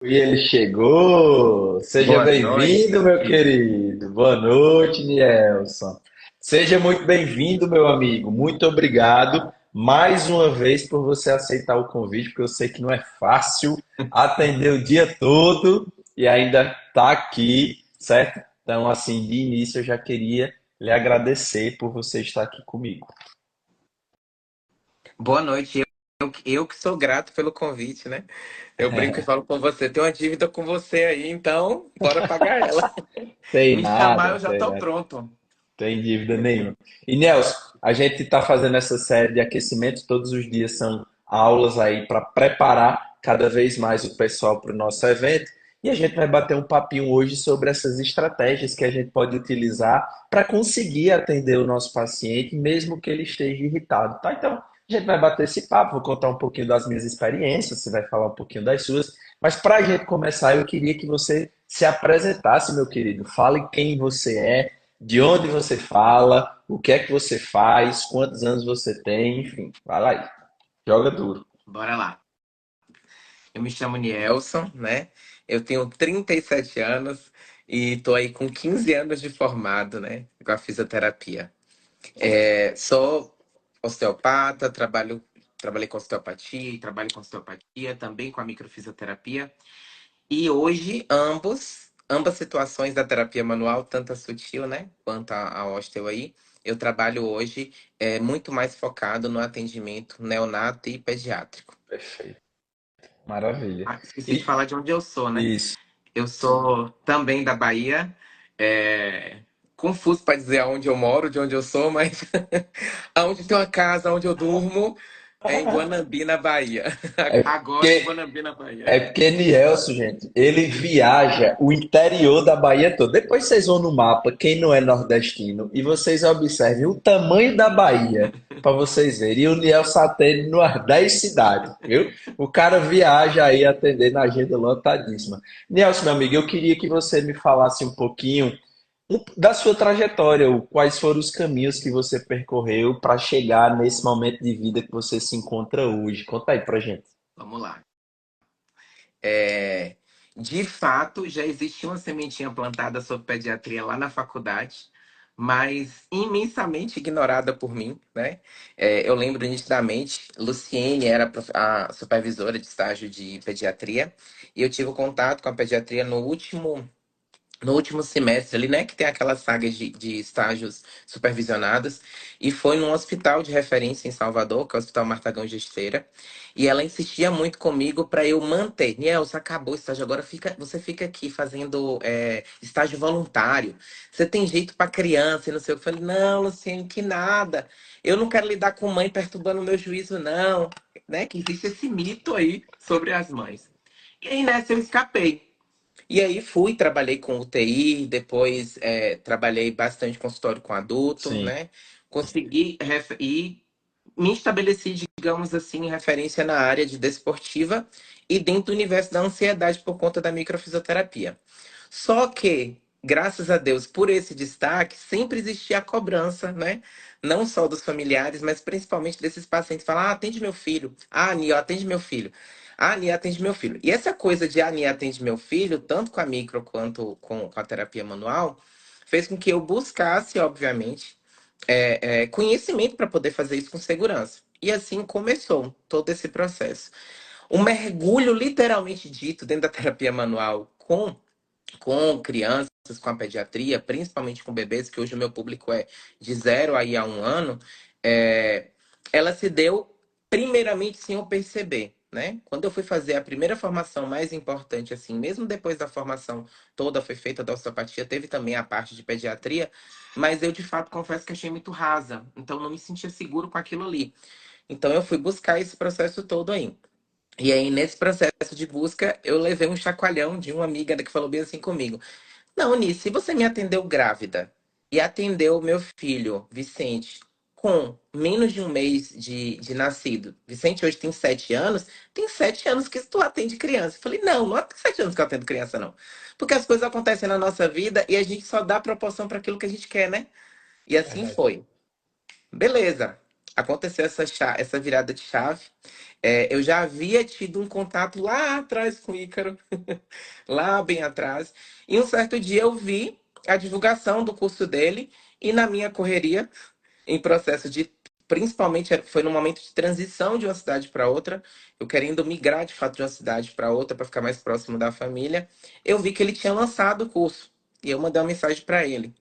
E ele chegou! Seja Boa bem-vindo, noite. meu querido. Boa noite, Nielson. Seja muito bem-vindo, meu amigo. Muito obrigado mais uma vez por você aceitar o convite, porque eu sei que não é fácil atender o dia todo e ainda estar aqui, certo? Então, assim, de início eu já queria lhe agradecer por você estar aqui comigo. Boa noite. Eu que sou grato pelo convite, né? Eu brinco e falo com você. Tem uma dívida com você aí, então bora pagar ela. Tem Me chamar, nada, eu já tem tô nada. pronto. Tem dívida nenhuma. E Nelson, a gente está fazendo essa série de aquecimento, todos os dias são aulas aí para preparar cada vez mais o pessoal para o nosso evento. E a gente vai bater um papinho hoje sobre essas estratégias que a gente pode utilizar para conseguir atender o nosso paciente, mesmo que ele esteja irritado, tá? Então, a gente vai bater esse papo, vou contar um pouquinho das minhas experiências, você vai falar um pouquinho das suas. Mas para a gente começar, eu queria que você se apresentasse, meu querido. Fale quem você é, de onde você fala, o que é que você faz, quantos anos você tem, enfim, vai lá aí, joga duro. Bora lá. Eu me chamo Nielson, né? Eu tenho 37 anos e tô aí com 15 anos de formado, né? Com a fisioterapia. Sou osteopata, trabalhei com osteopatia, e trabalho com osteopatia, também com a microfisioterapia. E hoje, ambas situações da terapia manual, tanto a sutil, né, quanto a osteo aí, eu trabalho hoje muito mais focado no atendimento neonato e pediátrico. Perfeito, maravilha. Ah, esqueci de E falar de onde eu sou, né? isso. Eu sou também da Bahia. É... Confuso para dizer aonde eu moro, de onde eu sou, mas aonde tem uma casa, onde eu durmo, é em Guanambi, na Bahia. É Agora em porque Guanambi, na Bahia. É porque Nielson, gente, ele viaja o interior da Bahia toda. Depois vocês vão no mapa, quem não é nordestino, e vocês observem o tamanho da Bahia, para vocês verem. E o Nielson atende umas 10 cidades, viu? O cara viaja aí atendendo a agenda lotadíssima. Nielson, meu amigo, eu queria que você me falasse um pouquinho da sua trajetória, quais foram os caminhos que você percorreu para chegar nesse momento de vida que você se encontra hoje. Conta aí pra gente. Vamos lá. É, de fato, já existia uma sementinha plantada sobre pediatria lá na faculdade, mas imensamente ignorada por mim, né? Eu lembro nitidamente, Luciene era a supervisora de estágio de pediatria, e eu tive contato com a pediatria no último semestre ali, né? Que tem aquela saga de estágios supervisionados. E foi num hospital de referência em Salvador, que é o Hospital Martagão Gesteira. E ela insistia muito comigo para eu manter. Nielson, acabou o estágio, agora você fica aqui fazendo estágio voluntário. Você tem jeito para criança e não sei o que. Eu falei, não, Luciene, que nada. Eu não quero lidar com mãe perturbando o meu juízo, não. Né? Que existe esse mito aí sobre as mães. E aí nessa eu escapei. E aí fui, trabalhei com UTI, depois trabalhei bastante consultório com adulto, Sim. né? Consegui e me estabeleci, digamos assim, em referência na área de desportiva e dentro do universo da ansiedade por conta da microfisioterapia. Só que, graças a Deus, por esse destaque, sempre existia a cobrança, né? Não só dos familiares, mas principalmente desses pacientes. Falar, atende meu filho. Ah, Nio, atende meu filho. Ah, Nia atende meu filho. E essa coisa de Nia atende meu filho, tanto com a micro quanto com a terapia manual, fez com que eu buscasse, obviamente, conhecimento para poder fazer isso com segurança. E assim começou todo esse processo. Um mergulho literalmente dito dentro da terapia manual com crianças, com a pediatria, principalmente com bebês, que hoje o meu público é de 0 a 1 ano, é, ela se deu primeiramente sem eu perceber, né? Quando eu fui fazer a primeira formação mais importante, assim, mesmo depois da formação toda foi feita da osteopatia, teve também a parte de pediatria, mas eu de fato confesso que achei muito rasa, então não me sentia seguro com aquilo ali. Então eu fui buscar esse processo todo aí. E aí, nesse processo de busca, eu levei um chacoalhão de uma amiga que falou bem assim comigo. Não, Nice, se você me atendeu grávida e atendeu o meu filho, Vicente, com menos de um mês de nascido. Vicente hoje tem 7 anos, tem 7 anos que tu atende criança. Eu falei, não, não tem 7 anos que eu atendo criança, não. Porque as coisas acontecem na nossa vida e a gente só dá proporção para aquilo que a gente quer, né? E assim foi. Beleza. aconteceu essa virada de chave. Eu já havia tido um contato lá atrás com o Ícaro, lá bem atrás. E um certo dia eu vi a divulgação do curso dele e na minha correria, em processo de, principalmente foi no momento de transição de uma cidade para outra, eu querendo migrar de fato de uma cidade para outra para ficar mais próximo da família, eu vi que ele tinha lançado o curso e eu mandei uma mensagem para ele.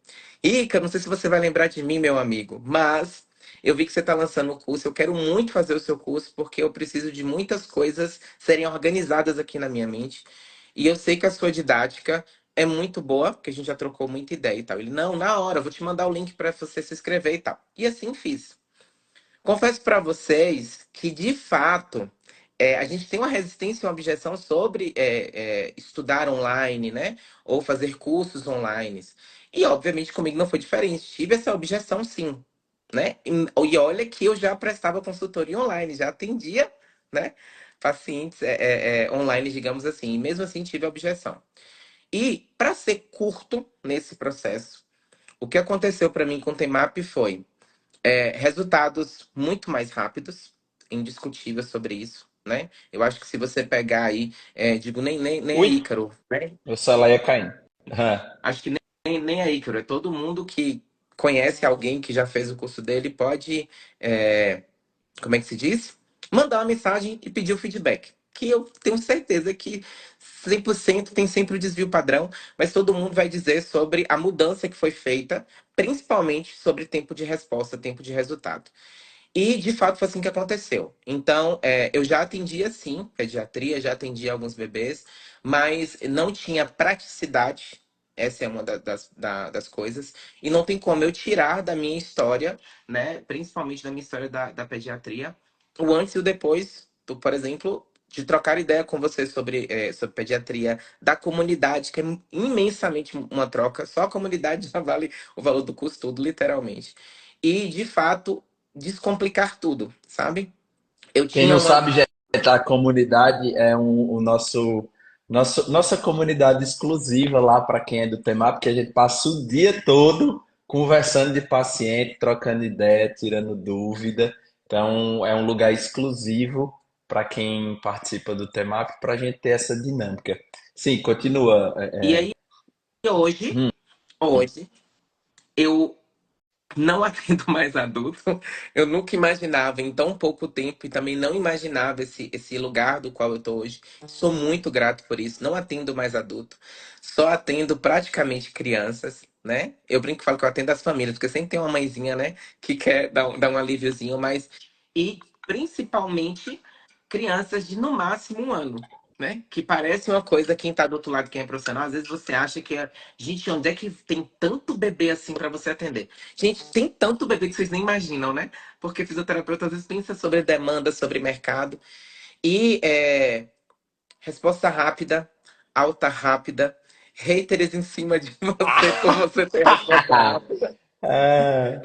Ica, não sei se você vai lembrar de mim, meu amigo, mas eu vi que você está lançando o curso. Eu quero muito fazer o seu curso porque eu preciso de muitas coisas serem organizadas aqui na minha mente. E eu sei que a sua didática é muito boa, porque a gente já trocou muita ideia e tal. Ele, não, na hora, eu vou te mandar o link para você se inscrever e tal. E assim fiz. Confesso para vocês que, de fato, a gente tem uma resistência e uma objeção sobre estudar online, né? Ou fazer cursos online. E, obviamente, comigo não foi diferente. Tive essa objeção, sim, né? E olha que eu já prestava consultoria online, já atendia, né? Pacientes online, digamos assim. E mesmo assim, tive objeção. E, para ser curto nesse processo, o que aconteceu para mim com o Temap foi resultados muito mais rápidos, indiscutível sobre isso, né? Eu acho que se você pegar aí, digo, nem é Ui, Ícaro, né? meu celular ia caindo. Aham. Acho que nem é Ícaro, é todo mundo que conhece alguém que já fez o curso dele pode, é, como é que se diz? Mandar uma mensagem e pedir o feedback. Que eu tenho certeza que 100% tem sempre o desvio padrão, mas todo mundo vai dizer sobre a mudança que foi feita, principalmente sobre tempo de resposta, tempo de resultado. E, de fato, foi assim que aconteceu. Então, eu já atendia, sim, pediatria, já atendia alguns bebês, mas não tinha praticidade. Essa é uma das coisas. E não tem como eu tirar da minha história, né? Principalmente da minha história da pediatria, o antes e o depois, por exemplo, de trocar ideia com você sobre pediatria da comunidade, que é imensamente uma troca. Só a comunidade já vale o valor do curso todo, literalmente. E, de fato, descomplicar tudo, sabe? Eu Quem tinha não uma. sabe, gente, a comunidade é o nossa comunidade exclusiva lá para quem é do Temap, porque a gente passa o dia todo conversando de paciente, trocando ideia, tirando dúvida. Então, é um lugar exclusivo para quem participa do Temap, para a gente ter essa dinâmica. Sim, continua. E aí, Hum, hoje, eu não atendo mais adulto. Eu nunca imaginava em tão pouco tempo e também não imaginava esse lugar do qual eu tô hoje. Sou muito grato por isso. Não atendo mais adulto. Só atendo praticamente crianças, né? Eu brinco e falo que eu atendo as famílias, porque sempre tem uma mãezinha, né, que quer dar um alíviozinho, mas. E principalmente crianças de no máximo 1 ano. Né? Que parece uma coisa, quem tá do outro lado, quem é profissional, às vezes você acha que é. Gente, onde é que tem tanto bebê assim para você atender? Gente, tem tanto bebê que vocês nem imaginam, né? Porque fisioterapeuta às vezes pensa sobre demanda, sobre mercado. E resposta rápida, alta rápida, haters em cima de você por você ter resposta rápida. é,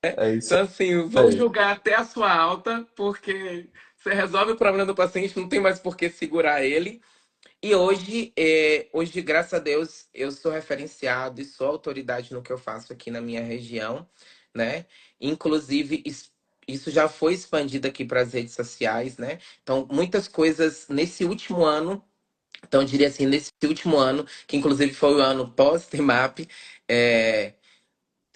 é isso Então, assim, vão aí. julgar até a sua alta, porque você resolve o problema do paciente, não tem mais por que segurar ele. E hoje, graças a Deus, eu sou referenciado e sou autoridade no que eu faço aqui na minha região, né? Inclusive, isso já foi expandido aqui para as redes sociais, né? Então, muitas coisas nesse último ano, então, eu diria assim, nesse último ano, que inclusive foi o ano pós-TEMAP,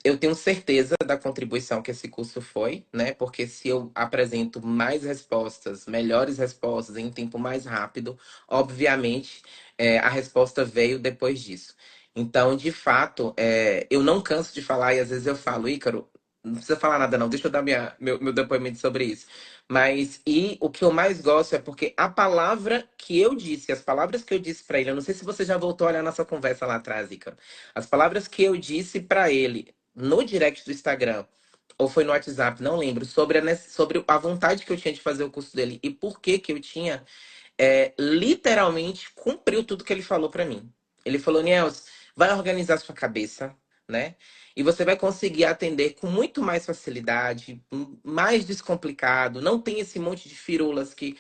eu tenho certeza da contribuição que esse curso foi, né? Porque se eu apresento mais respostas, melhores respostas em tempo mais rápido, obviamente a resposta veio depois disso. Então, de fato, eu não canso de falar, e às vezes eu falo, Ícaro, não precisa falar nada, não, deixa eu dar meu depoimento sobre isso. Mas, e o que eu mais gosto é porque a palavra que eu disse, as palavras que eu disse para ele, eu não sei se você já voltou a olhar nossa conversa lá atrás, Ícaro. As palavras que eu disse para ele no direct do Instagram, ou foi no WhatsApp, não lembro, sobre a vontade que eu tinha de fazer o curso dele e por que que eu tinha, literalmente cumpriu tudo que ele falou pra mim. Ele falou, Niels, vai organizar sua cabeça, né? E você vai conseguir atender com muito mais facilidade, mais descomplicado, não tem esse monte de firulas que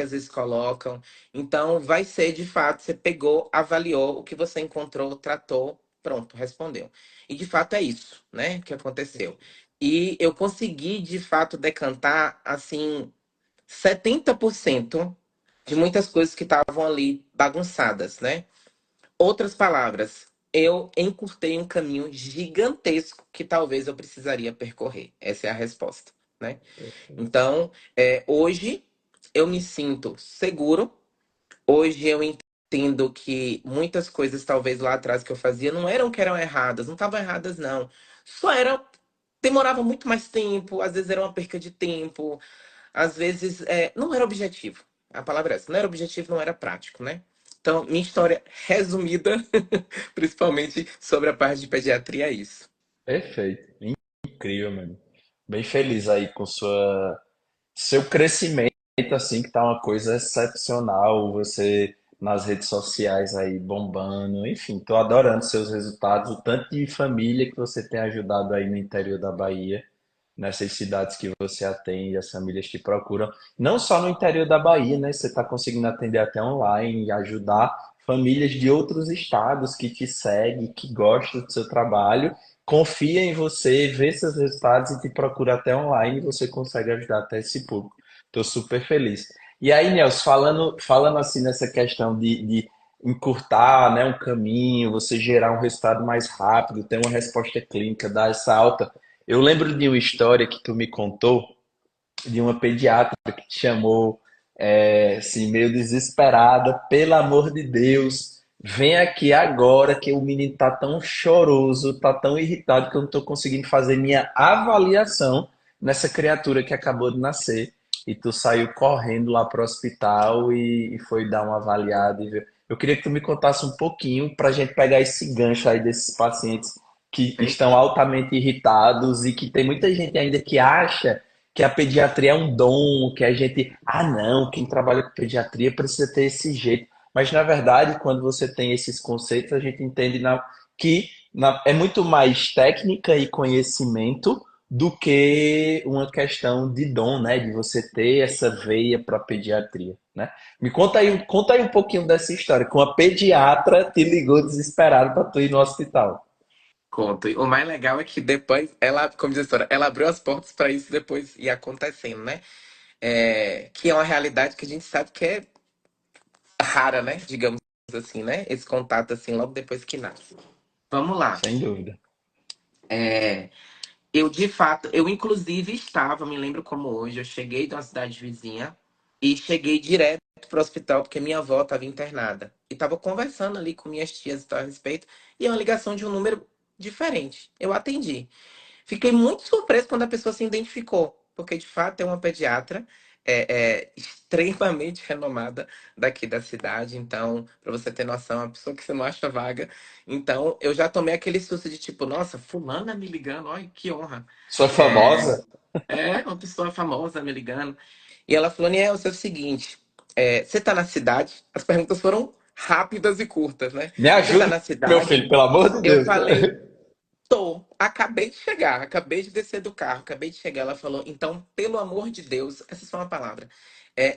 às vezes colocam. Então, vai ser de fato, você pegou, avaliou o que você encontrou, tratou, pronto, respondeu. E de fato é isso, né, que aconteceu. E eu consegui, de fato, decantar, assim, 70% de muitas coisas que estavam ali bagunçadas, né? Outras palavras, eu encurtei um caminho gigantesco que talvez eu precisaria percorrer. Essa é a resposta, né? Perfeito. Então, hoje eu me sinto seguro. Hoje eu entendo que muitas coisas, talvez lá atrás que eu fazia, não eram que eram erradas, não estavam erradas, não. Só era. Demorava muito mais tempo, às vezes era uma perca de tempo, às vezes não era objetivo. A palavra é essa, não era objetivo, não era prático, né? Então, minha história resumida, principalmente sobre a parte de pediatria, é isso. Perfeito. Incrível, mano. Bem feliz aí com seu crescimento, assim, que tá uma coisa excepcional. Você nas redes sociais aí bombando. Enfim, tô adorando seus resultados, o tanto de família que você tem ajudado aí no interior da Bahia, nessas cidades que você atende, as famílias te procuram. Não só no interior da Bahia, né? Você está conseguindo atender até online e ajudar famílias de outros estados que te seguem, que gostam do seu trabalho, confia em você, vê seus resultados e te procura até online e você consegue ajudar até esse público. Estou super feliz. E aí, Nelson, falando assim nessa questão de encurtar, né, um caminho, você gerar um resultado mais rápido, ter uma resposta clínica, dar essa alta. Eu lembro de uma história que tu me contou de uma pediatra que te chamou, assim, meio desesperada, pelo amor de Deus, vem aqui agora que o menino tá tão choroso, tá tão irritado que eu não tô conseguindo fazer minha avaliação nessa criatura que acabou de nascer. E tu saiu correndo lá pro hospital e foi dar uma avaliada e ver. Eu queria que tu me contasse um pouquinho para a gente pegar esse gancho aí desses pacientes que estão altamente irritados e que tem muita gente ainda que acha que a pediatria é um dom, que a gente, ah não, quem trabalha com pediatria precisa ter esse jeito. Mas na verdade, quando você tem esses conceitos, a gente entende que é muito mais técnica e conhecimento do que uma questão de dom, né? De você ter essa veia para pediatria, né? Me conta aí um pouquinho dessa história, que uma pediatra te ligou desesperado para tu ir no hospital. Conto. E o mais legal é que depois, ela, como diz a história, ela abriu as portas para isso depois ir acontecendo, né? Que é uma realidade que a gente sabe que é rara, né? Digamos assim, né? Esse contato, assim, logo depois que nasce. Vamos lá. Sem dúvida. É, eu, de fato, eu inclusive estava, me lembro como hoje, eu cheguei de uma cidade vizinha e cheguei direto para o hospital porque minha avó estava internada. E estava conversando ali com minhas tias e tal a respeito, e é uma ligação de um número diferente. Eu atendi. Fiquei muito surpreso quando a pessoa se identificou, porque de fato é uma pediatra extremamente renomada daqui da cidade. Então, para você ter noção, é uma pessoa que você não acha vaga. Então, eu já tomei aquele susto de tipo, nossa, fulana me ligando, olha que honra. Sua É, famosa? uma pessoa famosa me ligando. E ela falou, Niel, é o seguinte, você tá na cidade? As perguntas foram rápidas e curtas, né? Me Você tá ajuda, na meu filho, cidade? pelo amor de Eu Deus. falei, tô. Acabei de chegar, acabei de descer do carro, acabei de chegar. Ela falou, então, pelo amor de Deus, essa é só uma palavra.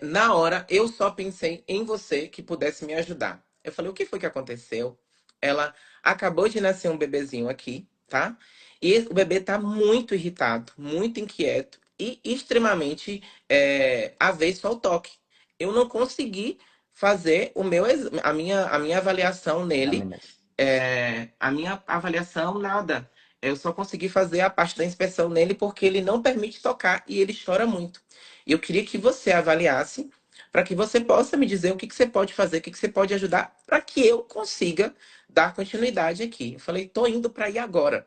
Na hora, eu só pensei em você que pudesse me ajudar. Eu falei, o que foi que aconteceu? Ela acabou de nascer um bebezinho aqui, tá? E o bebê tá muito irritado, muito inquieto e extremamente avesso ao toque. Eu não consegui fazer a minha avaliação nele, Exatamente. a minha avaliação, nada. Eu só consegui fazer a parte da inspeção nele porque ele não permite tocar e ele chora muito. E eu queria que você avaliasse para que você possa me dizer o que que você pode fazer, o que que você pode ajudar para que eu consiga dar continuidade aqui. Eu falei, tô indo para ir agora,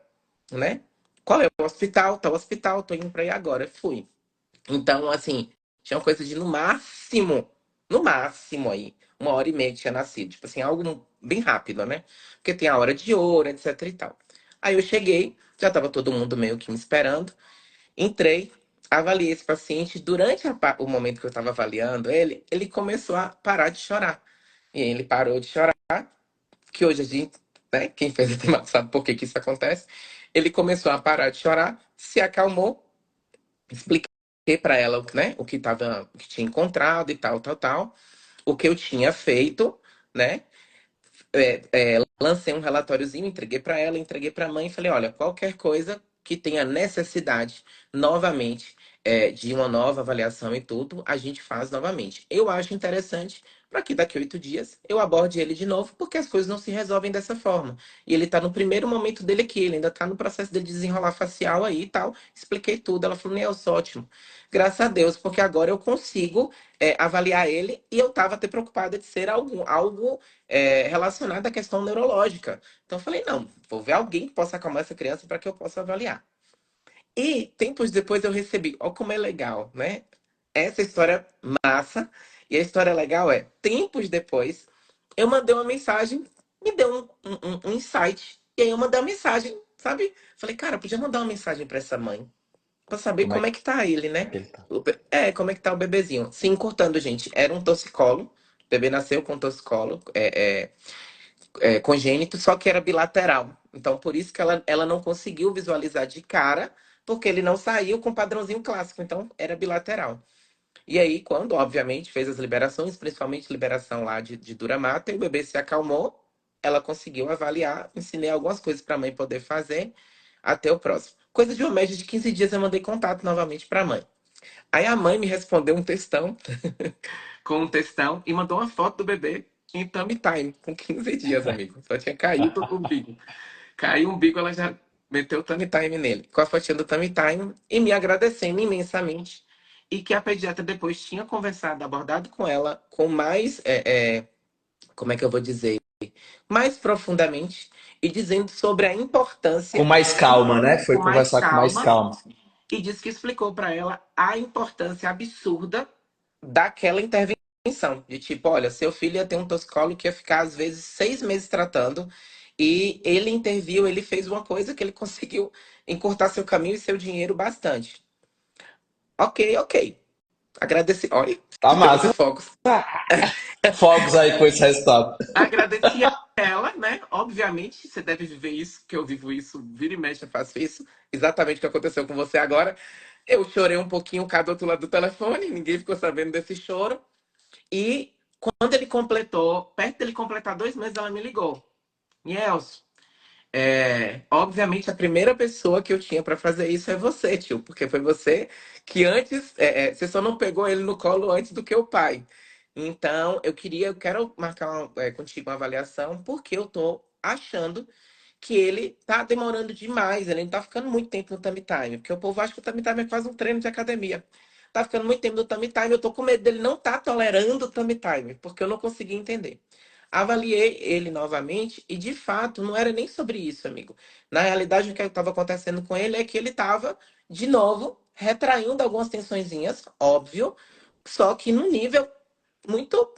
né? Qual é o hospital? Tá o hospital, tô indo para ir agora. Fui. Então, assim, tinha uma coisa de no máximo aí, 1 hora e meia que tinha nascido. Tipo assim, algo bem rápido, né? Porque tem a hora de ouro, etc e tal. Aí eu cheguei, já tava todo mundo meio que me esperando. Entrei, avaliei esse paciente. Durante o momento que eu tava avaliando ele, ele começou a parar de chorar. E aí ele parou de chorar, que hoje a gente, né, quem fez a temática sabe por que que isso acontece. Ele começou a parar de chorar, se acalmou. Expliquei para ela, né, o que tinha encontrado e tal, tal, tal, o que eu tinha feito, né? Lancei um relatóriozinho, entreguei para ela, entreguei para a mãe e falei, olha, qualquer coisa, que tenha necessidade novamente de uma nova avaliação e tudo, a gente faz novamente. Eu acho interessante para que daqui a 8 dias eu aborde ele de novo, porque as coisas não se resolvem dessa forma. E ele está no primeiro momento dele aqui, ele ainda está no processo de desenrolar facial aí e tal. Expliquei tudo. Ela falou, Nelson, ótimo. Graças a Deus, porque agora eu consigo avaliar ele e eu estava até preocupada de ser algo relacionado à questão neurológica. Então eu falei, não, vou ver alguém que possa acalmar essa criança para que eu possa avaliar. E tempos depois eu recebi, ó como é legal, né? Essa história massa. E a história legal é, tempos depois, eu mandei uma mensagem, me deu um insight. E aí eu mandei uma mensagem, sabe? Falei, cara, podia mandar uma mensagem para essa mãe, para saber Como é como é que tá ele, né? que ele tá? Como é que tá o bebezinho. Se encurtando, gente, era um torcicolo. O bebê nasceu com torcicolo. Congênito, só que era bilateral. Então, por isso que ela não conseguiu visualizar de cara, porque ele não saiu com o padrãozinho clássico. Então, era bilateral. E aí, quando, obviamente, fez as liberações, principalmente liberação lá de Duramata, e o bebê se acalmou, ela conseguiu avaliar, ensinei algumas coisas para a mãe poder fazer até o próximo. Coisa de uma média de 15 dias, eu mandei contato novamente para a mãe. Aí a mãe me respondeu um textão, com um textão, e mandou uma foto do bebê em thumb time, com 15 dias, amigo. Só tinha caído o umbigo. Caiu o umbigo, ela já meteu o thumb time nele, com a fotinha do thumb time, e me agradecendo imensamente. E que a pediatra depois tinha conversado, abordado com ela, com mais, como é que eu vou dizer, mais profundamente, e dizendo sobre a Com importância, mais calma, né? Foi com mais conversar com mais calma, calma. e disse que explicou para ela a importância absurda daquela intervenção. De tipo, olha, seu filho ia ter um toxicólogo que ia ficar, às vezes, 6 meses tratando, e ele interviu, ele fez uma coisa que ele conseguiu encurtar seu caminho e seu dinheiro bastante. Ok, ok. Agradeci. Olha, Tá temos massa. fogos. Fogos aí com esse resultado. Agradeci a ela, né? Obviamente, você deve viver isso, que eu vivo isso, vira e mexe, eu faço isso. Exatamente o que aconteceu com você agora. Eu chorei um pouquinho cá do outro lado do telefone, ninguém ficou sabendo desse choro. E quando ele completou, perto dele completar 2 meses, ela me ligou. Nielson, obviamente a primeira pessoa que eu tinha para fazer isso é você, tio, porque foi você que antes, você só não pegou ele no colo antes do que o pai. Então, eu quero marcar contigo uma avaliação, porque eu tô achando que ele tá demorando demais, ele não tá ficando muito tempo no tummy time, porque o povo acha que o tummy time é quase um treino de academia. Tá ficando muito tempo no tummy time, eu tô com medo dele não tá tolerando o tummy time, porque eu não consegui entender. Avaliei ele novamente e, de fato, não era nem sobre isso, amigo. Na realidade, o que estava acontecendo com ele é que ele estava, de novo, retraindo algumas tensõezinhas, óbvio, só que num nível muito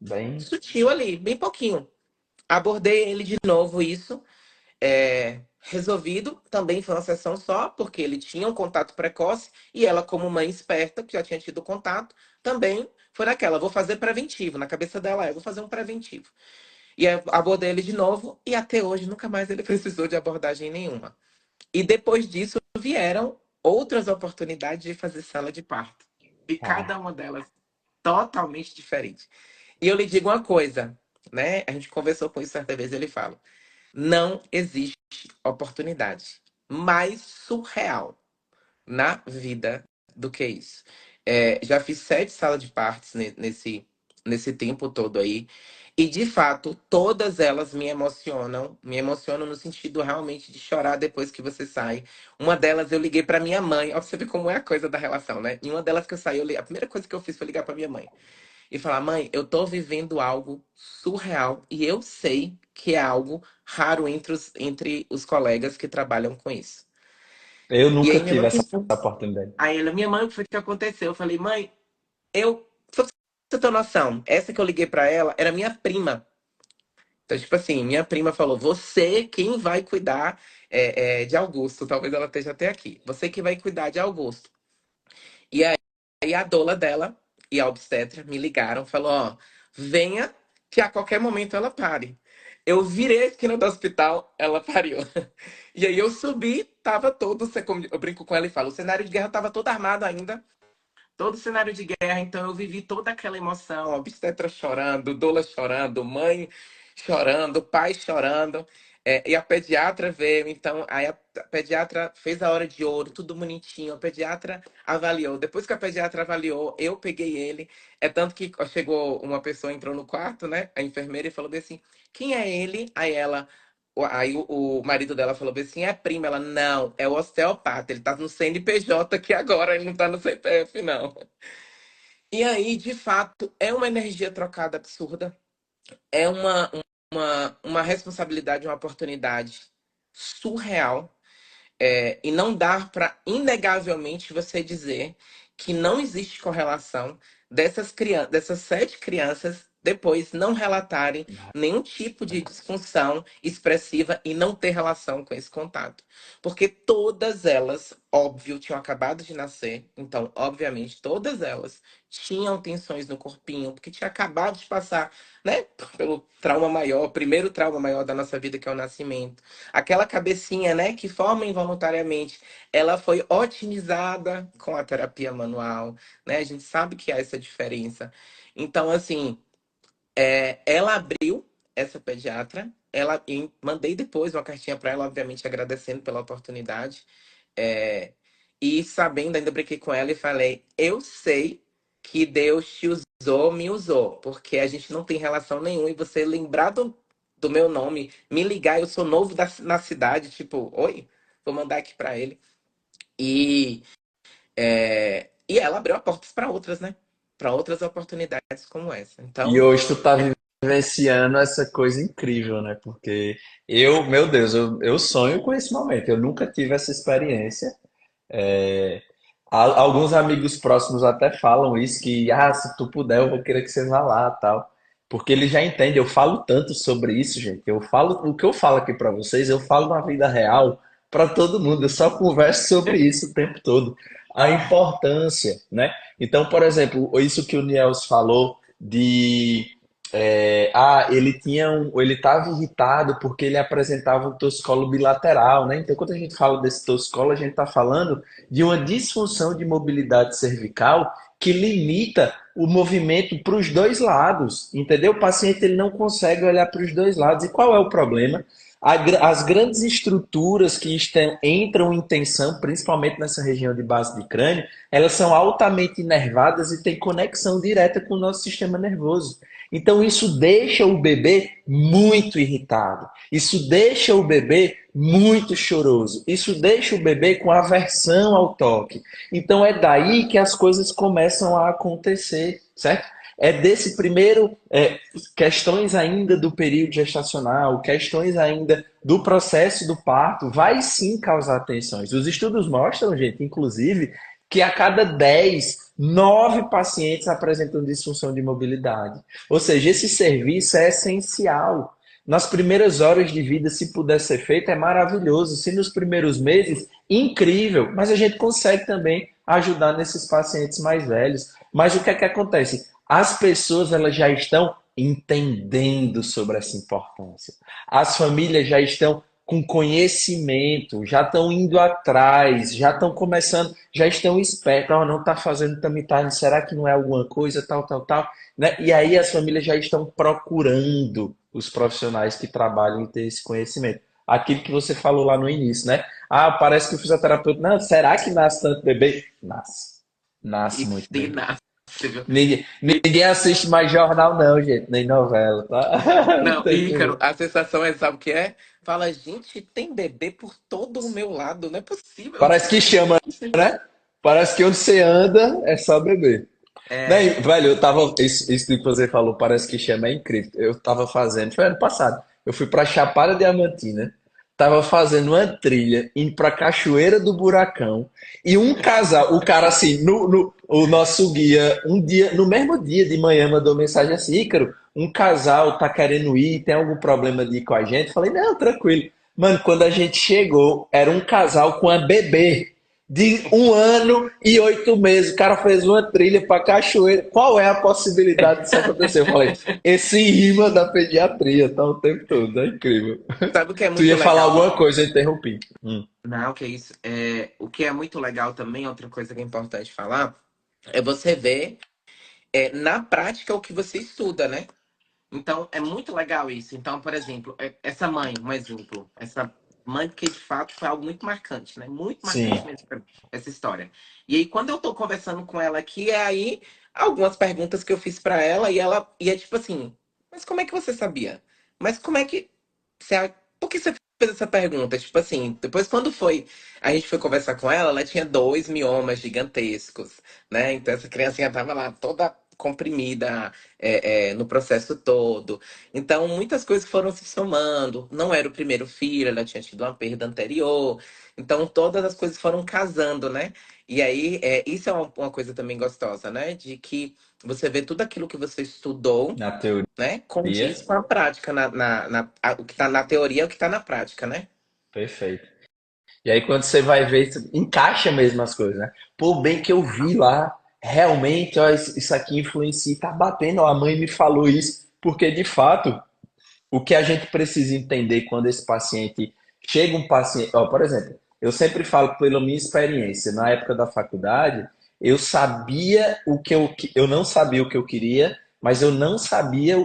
Bem, sutil ali, bem pouquinho. Abordei ele de novo, isso resolvido. Também foi uma sessão só, porque ele tinha um contato precoce e ela, como mãe esperta, que já tinha tido contato, também foi naquela, vou fazer preventivo. Na cabeça dela vou fazer um preventivo. E aí abordei ele de novo e até hoje nunca mais ele precisou de abordagem nenhuma. E depois disso vieram outras oportunidades de fazer sala de parto. E ah, cada uma delas totalmente diferente. E eu lhe digo uma coisa, né? A gente conversou com isso certa vez, ele fala: não existe oportunidade mais surreal na vida do que isso. Já fiz 7 salas de partos nesse tempo todo aí. E, de fato, todas elas me emocionam no sentido realmente de chorar depois que você sai. Uma delas eu liguei para minha mãe, ó, pra você ver como é a coisa da relação, né? E uma delas que eu saí, a primeira coisa que eu fiz foi ligar para minha mãe e falar: mãe, eu tô vivendo algo surreal e eu sei que é algo raro entre os colegas que trabalham com isso. eu E nunca aí minha tive mãe essa oportunidade. Aí ela, minha mãe, o que foi que aconteceu? Eu falei, mãe, só pra você ter noção, essa que eu liguei pra ela era minha prima. Então, tipo assim, minha prima falou, você quem vai cuidar de Augusto. Talvez ela esteja até aqui. Você que vai cuidar de Augusto. E aí a doula dela e a obstetra me ligaram, falou, ó, venha que a qualquer momento ela pare. Eu virei a esquina do hospital, ela pariu. E aí eu subi, tava todo, eu brinco com ela e falo, o cenário de guerra tava todo armado ainda, todo cenário de guerra, então eu vivi toda aquela emoção, obstetra chorando, doula chorando, mãe chorando, pai chorando. E a pediatra veio, então, aí a pediatra fez a hora de ouro, tudo bonitinho. A pediatra avaliou. Depois que a pediatra avaliou, eu peguei ele. É tanto que chegou uma pessoa, entrou no quarto, né? A enfermeira e falou bem assim: quem é ele? Aí o marido dela falou bem assim: é prima. Ela, não, é o osteopata. Ele tá no CNPJ aqui agora, ele não tá no CPF, não. E aí, de fato, é uma energia trocada absurda. É uma responsabilidade, uma oportunidade surreal. E não dá para, inegavelmente, você dizer que não existe correlação dessas 7 crianças depois não relatarem nenhum tipo de disfunção expressiva e não ter relação com esse contato. Porque todas elas, óbvio, tinham acabado de nascer, então, obviamente, todas elas tinham tensões no corpinho, porque tinha acabado de passar, né, pelo trauma maior, o primeiro trauma maior da nossa vida, que é o nascimento. Aquela cabecinha, né, que forma involuntariamente, ela foi otimizada com a terapia manual, né? A gente sabe que há essa diferença. Então, assim, ela abriu essa pediatra, e mandei depois uma cartinha para ela, obviamente agradecendo pela oportunidade. É, e sabendo, ainda brinquei com ela e falei: eu sei que Deus te usou, me usou, porque a gente não tem relação nenhuma e você lembrar do meu nome, me ligar, eu sou novo na cidade, tipo, oi, vou mandar aqui para ele. E, e ela abriu portas para outras, né? Para outras oportunidades como essa. E Então, hoje tu tá vivenciando essa coisa incrível, né? Porque eu, meu Deus, eu sonho com esse momento. Eu nunca tive essa experiência. É, alguns amigos próximos até falam isso, que se tu puder, eu vou querer que você vá lá, tal. Porque eles já entendem, eu falo tanto sobre isso, gente. Eu falo o que eu falo aqui para vocês, eu falo na vida real para todo mundo. Eu só converso sobre isso o tempo todo. A importância, né? Então, por exemplo, isso que o Niels falou de ele estava irritado porque ele apresentava um toscolo bilateral, né? Então, quando a gente fala desse toscolo, a gente está falando de uma disfunção de mobilidade cervical que limita o movimento para os dois lados, entendeu? O paciente ele não consegue olhar para os dois lados. E qual é o problema? As grandes estruturas que entram em tensão, principalmente nessa região de base de crânio, elas são altamente inervadas e têm conexão direta com o nosso sistema nervoso. Então isso deixa o bebê muito irritado. Isso deixa o bebê muito choroso. Isso deixa o bebê com aversão ao toque. Então é daí que as coisas começam a acontecer, certo? É desse primeiro, questões ainda do período gestacional, questões ainda do processo do parto, vai sim causar tensões. Os estudos mostram, gente, inclusive, que a cada 10, 9 pacientes apresentam disfunção de mobilidade. Ou seja, esse serviço é essencial. Nas primeiras horas de vida, se puder ser feito, é maravilhoso. Se nos primeiros meses, incrível. Mas a gente consegue também ajudar nesses pacientes mais velhos. Mas o que é que acontece? As pessoas elas já estão entendendo sobre essa importância. As famílias já estão com conhecimento, já estão indo atrás, já estão começando, já estão espertos, oh, não está fazendo tamitage, será que não é alguma coisa, tal, tal, tal, né? E aí as famílias já estão procurando os profissionais que trabalham e ter esse conhecimento. Aquilo que você falou lá no início, né? Ah, parece que o fisioterapeuta, não, será que nasce tanto bebê? Nasce. Nasce e muito se bebê. nasce, viu? Ninguém assiste mais jornal, não, gente, nem novela, tá? Não, Tá Ícaro, entendendo? a sensação é, sabe o que é? Fala, gente, tem bebê por todo o meu lado, não é possível. Parece que chama, né? Parece que onde você anda é só bebê. Né, É, velho, eu tava. Isso que você falou, parece que chama é incrível. Eu tava fazendo, foi ano passado. Eu fui pra Chapada Diamantina, tava fazendo uma trilha, indo pra Cachoeira do Buracão, e um casal, o cara assim, o nosso guia, um dia, no mesmo dia de manhã, mandou mensagem assim: Ícaro, um casal tá querendo ir, tem algum problema de ir com a gente? Eu falei, não, tranquilo. Mano, quando a gente chegou, era um casal com a bebê de 1 ano e 8 meses. O cara fez uma trilha para cachoeira. Qual é a possibilidade disso acontecer? Eu falei, esse rima da pediatria, tá o tempo todo, é incrível. sabe o que é Tu muito ia falar legal? alguma coisa, eu interrompi. Não, que é isso. O que é muito legal também, outra coisa que é importante falar, é você ver na prática o que você estuda, né? Então, é muito legal isso. Então, por exemplo, essa mãe, um exemplo. Essa mãe, porque de fato foi algo muito marcante, né? Muito Sim, marcante mesmo pra mim, essa história. E aí, quando eu tô conversando com ela aqui, é aí algumas perguntas que eu fiz pra ela, e é tipo assim, mas como é que você sabia? Mas como é que. Por que você fez essa pergunta? Tipo assim, depois quando foi. A gente foi conversar com ela, ela tinha dois miomas gigantescos, né? Então essa criancinha tava lá toda comprimida no processo todo. Então, muitas coisas foram se somando. Não era o primeiro filho, ela tinha tido uma perda anterior. Então, todas as coisas foram casando, né? E aí, isso é uma coisa também gostosa, né? De que você vê tudo aquilo que você estudou, na né? teoria, Condiz com a prática. O que está na teoria é o que está na prática, né? perfeito. E aí quando você vai ver, encaixa mesmo as coisas, né? Pô, bem que eu vi lá, realmente, ó, isso aqui influencia, tá batendo, ó, a mãe me falou isso, porque de fato, o que a gente precisa entender quando esse paciente chega um paciente, ó, por exemplo, eu sempre falo pela minha experiência, na época da faculdade, eu sabia o que eu não sabia o que eu queria, mas eu sabia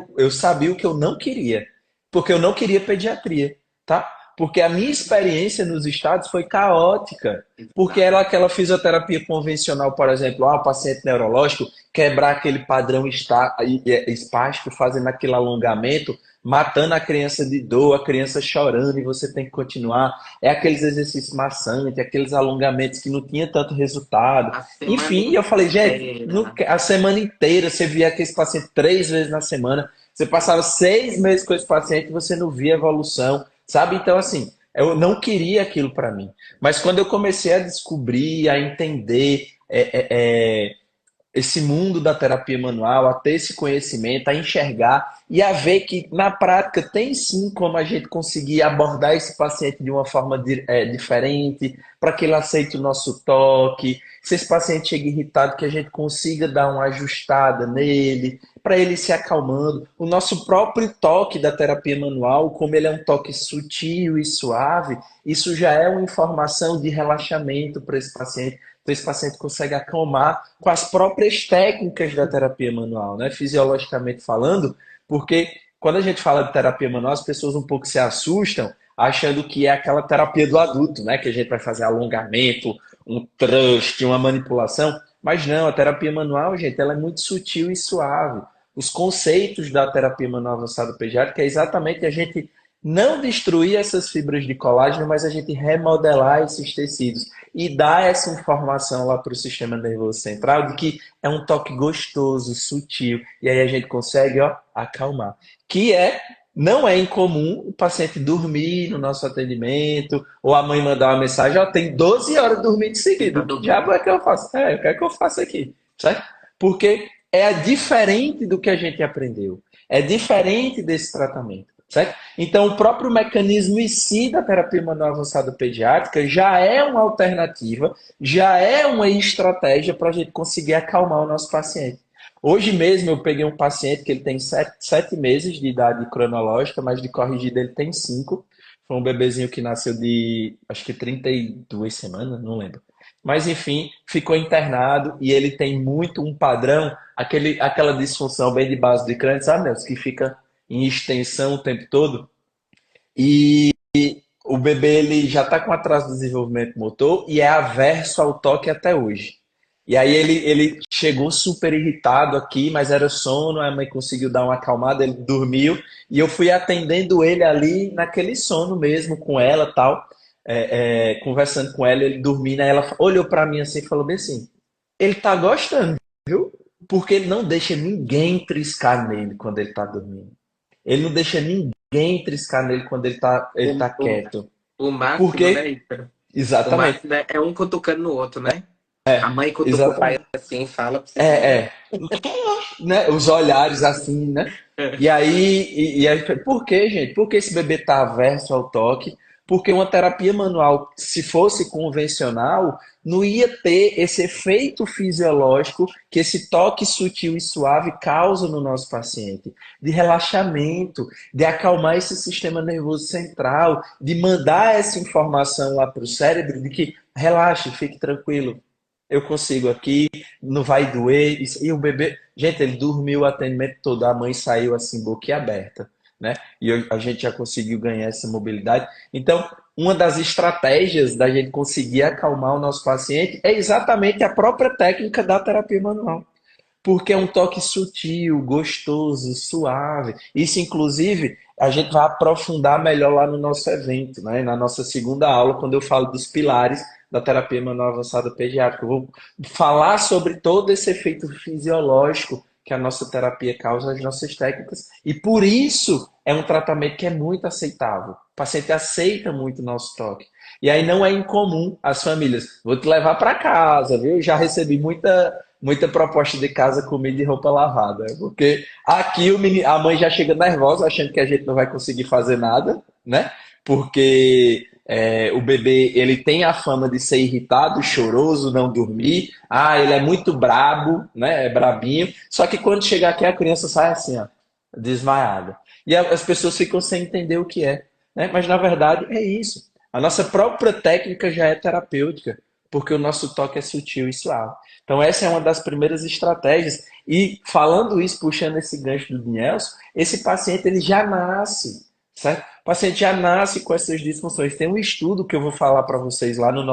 o que eu não queria, porque eu não queria pediatria, tá? Porque a minha experiência nos estados foi caótica, porque era Exatamente. aquela fisioterapia convencional, por exemplo, o paciente neurológico quebrar aquele padrão espástico, fazendo aquele alongamento, matando a criança de dor, a criança chorando e você tem que continuar. É aqueles exercícios maçantes, aqueles alongamentos que não tinha tanto resultado. A semana Enfim, eu falei, gente, inteira. a semana inteira você via aquele paciente 3 vezes na semana, você passava 6 meses com esse paciente e você não via evolução, sabe? Então, assim, eu não queria aquilo para mim. Mas quando eu comecei a descobrir, a entender esse mundo da terapia manual, a ter esse conhecimento, a enxergar e a ver que na prática tem sim como a gente conseguir abordar esse paciente de uma forma diferente, para que ele aceite o nosso toque, se esse paciente chega irritado, que a gente consiga dar uma ajustada nele, para ele se acalmando. O nosso próprio toque da terapia manual, como ele é um toque sutil e suave, isso já é uma informação de relaxamento para esse paciente. Então, esse paciente consegue acalmar com as próprias técnicas da terapia manual, né? Fisiologicamente falando, porque quando a gente fala de terapia manual, as pessoas um pouco se assustam, achando que é aquela terapia do adulto, né? Que a gente vai fazer alongamento, um thrust, uma manipulação. Mas não, a terapia manual, gente, ela é muito sutil e suave. Os conceitos da terapia manual avançada pediátrica é exatamente a gente não destruir essas fibras de colágeno, mas a gente remodelar esses tecidos e dar essa informação lá para o sistema nervoso central de que é um toque gostoso, sutil, e aí a gente consegue, ó, acalmar. Que não é incomum o paciente dormir no nosso atendimento, ou a mãe mandar uma mensagem, ó, tem 12 horas dormindo E tá seguido. Que diabo dormindo. é que eu faço? O que é que eu faço aqui? Certo? Porque é diferente do que a gente aprendeu. É diferente desse tratamento. Certo? Então, o próprio mecanismo em si da terapia manual avançada pediátrica já é uma alternativa, já é uma estratégia para a gente conseguir acalmar o nosso paciente. Hoje mesmo eu peguei um paciente que ele tem 7 meses de idade cronológica, mas de corrigida ele tem 5. Foi um bebezinho que nasceu de, acho que 32 semanas, não lembro. Mas enfim, ficou internado e ele tem muito um padrão, aquela disfunção bem de base de crânio, sabe, Nelson? Que fica em extensão o tempo todo. E o bebê ele já está com atraso de desenvolvimento motor e é averso ao toque até hoje. E aí ele chegou super irritado aqui, mas era sono, a mãe conseguiu dar uma acalmada, ele dormiu, e eu fui atendendo ele ali naquele sono mesmo, com ela tal, conversando com ela, ele dormindo, aí ela olhou para mim assim e falou bem assim, ele tá gostando, viu? Porque ele não deixa ninguém triscar nele quando ele tá dormindo. Ele não deixa ninguém triscar nele quando ele O, tá o, quieto. o Por máximo, né, quê? Ícaro? O Exatamente. máximo é um cutucando no outro, né? A mãe cutuca o pai Exatamente. assim e fala pra você É, seguir. é. Né? Os olhares assim, né? E aí, por que, gente? Por que esse bebê tá averso ao toque? Porque uma terapia manual, se fosse convencional, não ia ter esse efeito fisiológico que esse toque sutil e suave causa no nosso paciente, de relaxamento, de acalmar esse sistema nervoso central, de mandar essa informação lá para o cérebro de que relaxe, fique tranquilo, eu consigo aqui, não vai doer. E o bebê, gente, ele dormiu o atendimento todo, a mãe saiu assim, boquiaberta, né? A gente já conseguiu ganhar essa mobilidade. Então, uma das estratégias da gente conseguir acalmar o nosso paciente é exatamente a própria técnica da terapia manual. Porque é um toque sutil, gostoso, suave. Isso, inclusive, a gente vai aprofundar melhor lá no nosso evento, né? Na nossa segunda aula, quando eu falo dos pilares da terapia manual avançada pediátrica. Eu vou falar sobre todo esse efeito fisiológico que a nossa terapia causa nas nossas técnicas. E por isso é um tratamento que é muito aceitável. O paciente aceita muito o nosso toque. E aí não é incomum as famílias. Vou te levar para casa, viu? Já recebi muita proposta de casa, comida e roupa lavada. Porque aqui a mãe já chega nervosa, achando que a gente não vai conseguir fazer nada, né? Porque o bebê ele tem a fama de ser irritado, choroso, não dormir. Ah, ele é muito brabo, né? É brabinho. Só que quando chegar aqui, a criança sai assim, ó, desmaiada. E as pessoas ficam sem entender o que é, né? Mas na verdade é isso. A nossa própria técnica já é terapêutica, porque o nosso toque é sutil e suave. Então, essa é uma das primeiras estratégias. E falando isso, puxando esse gancho do Nielsen, esse paciente ele já nasce, certo? O paciente já nasce com essas disfunções. Tem um estudo que eu vou falar para vocês lá no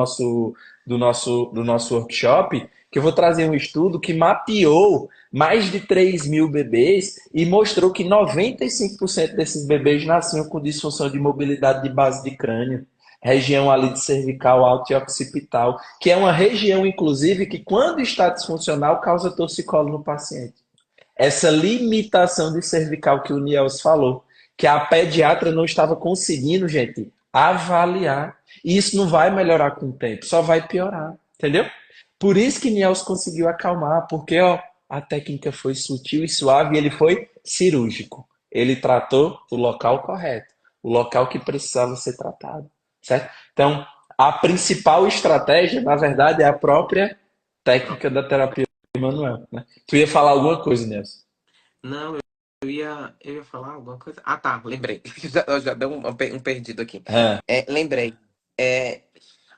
do nosso workshop, que eu vou trazer um estudo que mapeou mais de 3.000 bebês e mostrou que 95% desses bebês nasciam com disfunção de mobilidade de base de crânio, região ali de cervical alto e occipital, que é uma região, inclusive, que quando está disfuncional causa torcicolo no paciente. Essa limitação de cervical que o Niels falou, que a pediatra não estava conseguindo, gente, avaliar. E isso não vai melhorar com o tempo, só vai piorar, entendeu? Por isso que Niels conseguiu acalmar, porque ó, a técnica foi sutil e suave e ele foi cirúrgico. Ele tratou o local correto, o local que precisava ser tratado, certo? Então, a principal estratégia, na verdade, é a própria técnica da terapia manual, né? Tu ia falar alguma coisa, Nelson? Não, eu ia falar alguma coisa. Ah, tá, lembrei. Já deu um perdido aqui. Ah, Lembrei. É,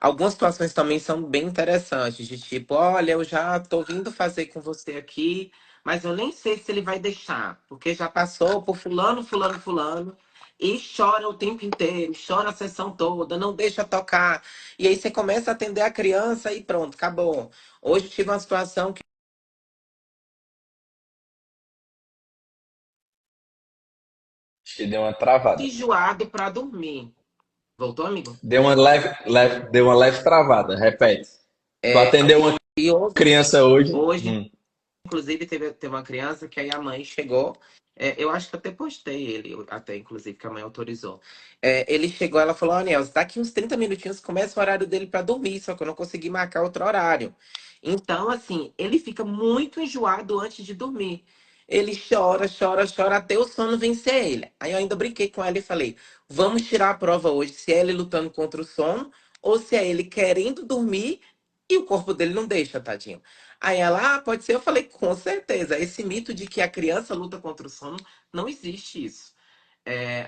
algumas situações também são bem interessantes, de tipo, olha, eu já tô vindo fazer com você aqui, mas eu nem sei se ele vai deixar, porque já passou por fulano, fulano, fulano, e chora o tempo inteiro, chora a sessão toda, não deixa tocar. E aí você começa a atender a criança e pronto, acabou. Hoje tive uma situação que acho que deu uma travada. enjoado para dormir. Voltou, amigo? Deu uma leve travada. Repete. Tu É, atendeu uma e criança hoje? hoje inclusive, teve uma criança que aí a mãe chegou. Eu acho que eu até postei ele, até inclusive, que a mãe autorizou. Ele chegou, ela falou: Ó, Nelson, daqui uns 30 minutinhos começa o horário dele para dormir, só que eu não consegui marcar outro horário. Então, assim, ele fica muito enjoado antes de dormir. Ele chora, chora, chora até o sono vencer ele. Aí eu ainda brinquei com ela e falei: vamos tirar a prova hoje, se é ele lutando contra o sono ou se é ele querendo dormir e o corpo dele não deixa, tadinho. Aí ela, pode ser. Eu falei, com certeza. Esse mito de que a criança luta contra o sono, não existe isso.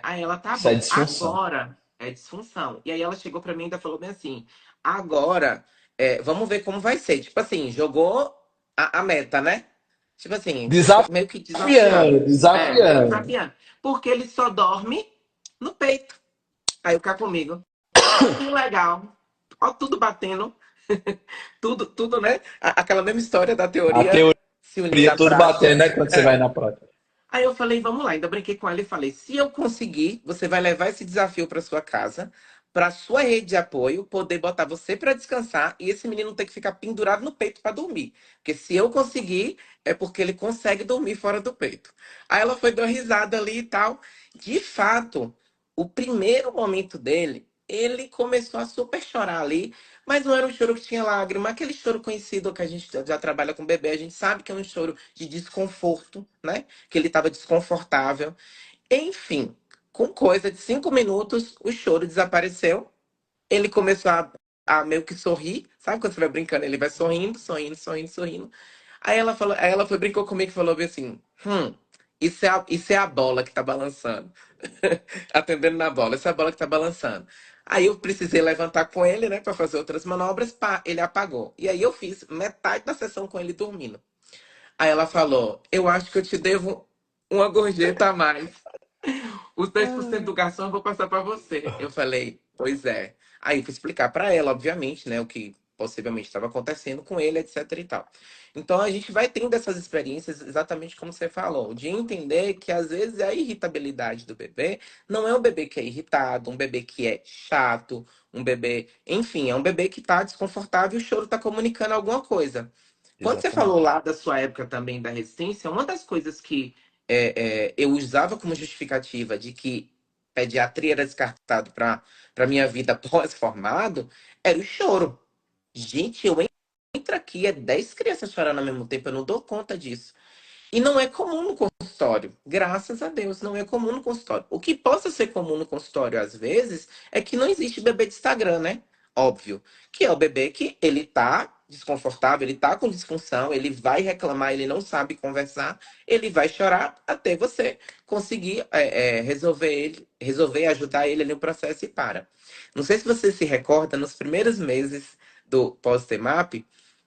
Aí ela, tá Isso é bom. disfunção. Agora é disfunção. E aí ela chegou pra mim e ainda falou bem assim: agora, vamos ver como vai ser. Tipo assim, jogou a meta, né? Tipo assim, meio que Desafiando, desafiando. Meio desafiando. desafiando. Porque ele só dorme no peito. Aí o cá comigo. Que legal. Ó, tudo batendo. Tudo, né? Aquela mesma história da A teoria se unindo teoria à tudo batendo, prática. né? Quando você vai na prática. Aí eu falei, vamos lá. Ainda brinquei com ela e falei: se eu conseguir, você vai levar esse desafio para sua casa, para sua rede de apoio, poder botar você para descansar e esse menino ter que ficar pendurado no peito para dormir. Porque se eu conseguir, é porque ele consegue dormir fora do peito. Aí ela foi dando risada ali e tal. De fato, o primeiro momento dele, ele começou a super chorar ali, mas não era um choro que tinha lágrima, aquele choro conhecido que a gente já trabalha com bebê, a gente sabe que é um choro de desconforto, né? Que ele estava desconfortável. Enfim, com coisa de 5 minutos, o choro desapareceu. Ele começou a meio que sorrir. Sabe quando você vai brincando? Ele vai sorrindo, sorrindo, sorrindo, sorrindo. Aí ela foi, brincou comigo e falou bem assim: isso é a bola que tá balançando. Atendendo na bola, essa é a bola que tá balançando. Aí eu precisei levantar com ele, né, para fazer outras manobras, pá, ele apagou. E aí eu fiz metade da sessão com ele dormindo. Aí ela falou: Eu acho que eu te devo uma gorjeta a mais. Os 10% do garçom eu vou passar para você. Eu falei: Pois é. Aí eu fui explicar para ela, obviamente, né, o que possivelmente estava acontecendo com ele, etc e tal. Então a gente vai tendo essas experiências, exatamente como você falou, de entender que às vezes a irritabilidade do bebê não é um bebê que é irritado, um bebê que é chato, um bebê, enfim, é um bebê que está desconfortável e o choro está comunicando alguma coisa. Quando você falou Exatamente. lá da sua época também da resistência, uma das coisas que eu usava como justificativa de que pediatria era descartado para minha vida pós-formado era o choro. Gente, eu entro aqui, é 10 crianças chorando ao mesmo tempo, eu não dou conta disso. E não é comum no consultório. Graças a Deus, não é comum no consultório. O que possa ser comum no consultório, às vezes, é que não existe bebê de Instagram, né? Óbvio. Que é o bebê que ele tá desconfortável, ele tá com disfunção, ele vai reclamar, ele não sabe conversar, ele vai chorar até você conseguir resolver, ajudar ele ali no processo e para. Não sei se você se recorda, nos primeiros meses do pós-TEMAP, Hum.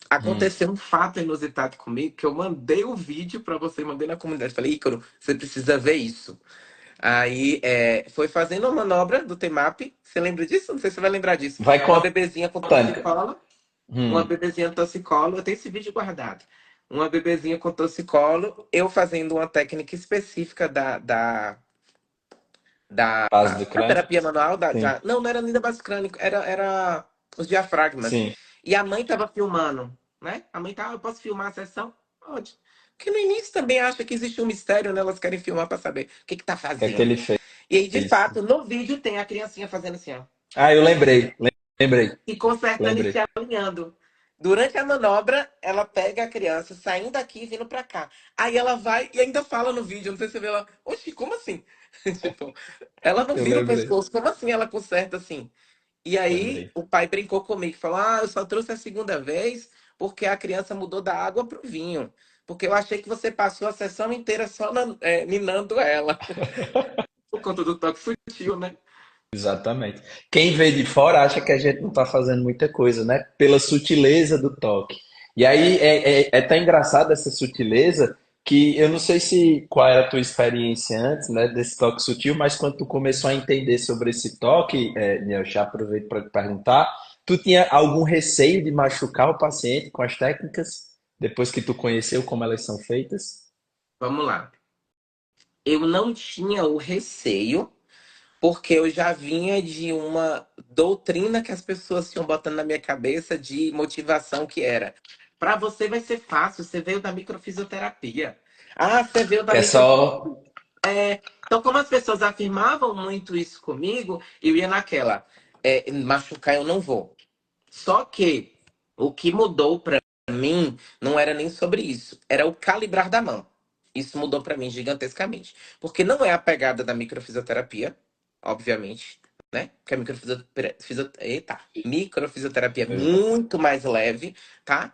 aconteceu um fato inusitado comigo que eu mandei o vídeo pra você, mandei na comunidade. Falei, Ícaro, você precisa ver isso. Aí foi fazendo uma manobra do Temap. Você lembra disso? Não sei se você vai lembrar disso. Vai Uma bebezinha com contando. torcicolo. Uma Hum. bebezinha com torcicolo. Eu tenho esse vídeo guardado. Uma bebezinha com torcicolo. Eu fazendo uma técnica específica Base do da crânio? terapia manual. Sim. Não, não era nem da base crânica. Era os diafragmas. Sim. E a mãe tava filmando, né? A mãe tava, eu posso filmar a sessão? Pode. Porque no início também acha que existe um mistério, né? Elas querem filmar para saber o que que tá O que é que fazendo. ele fez? E aí, de fato, no vídeo tem a criancinha fazendo assim, ó. Ah, eu lembrei. Lembrei. E consertando e se Lembrei. alinhando. Durante a manobra, ela pega a criança saindo daqui e vindo pra cá. Aí ela vai e ainda fala no vídeo, não sei se você vê ela, oxi, como assim? Tipo, ela não Eu vira o lembrei. pescoço, como assim ela conserta assim? E aí Lembrei. o pai brincou comigo, falou: Ah, eu só trouxe a segunda vez porque a criança mudou da água pro vinho. Porque eu achei que você passou a sessão inteira só minando ela. Por conta do toque sutil, né? Exatamente. Quem vê de fora acha que a gente não está fazendo muita coisa, né? Pela sutileza do toque. E aí é tão engraçado essa sutileza que eu não sei se qual era a tua experiência antes, né, desse toque sutil, mas quando tu começou a entender sobre esse toque, eu já aproveito para te perguntar, tu tinha algum receio de machucar o paciente com as técnicas depois que tu conheceu como elas são feitas? Vamos lá. Eu não tinha o receio, porque eu já vinha de uma doutrina que as pessoas tinham botando na minha cabeça de motivação que era. Para você vai ser fácil, você veio da microfisioterapia. Ah, você veio da Que é microfisioterapia. só. Então, como as pessoas afirmavam muito isso comigo, eu ia naquela, machucar eu não vou. Só que o que mudou para mim não era nem sobre isso, era o calibrar da mão. Isso mudou para mim gigantescamente, porque não é a pegada da microfisioterapia, obviamente, né? Porque a microfisioterapia é muito mais leve, tá?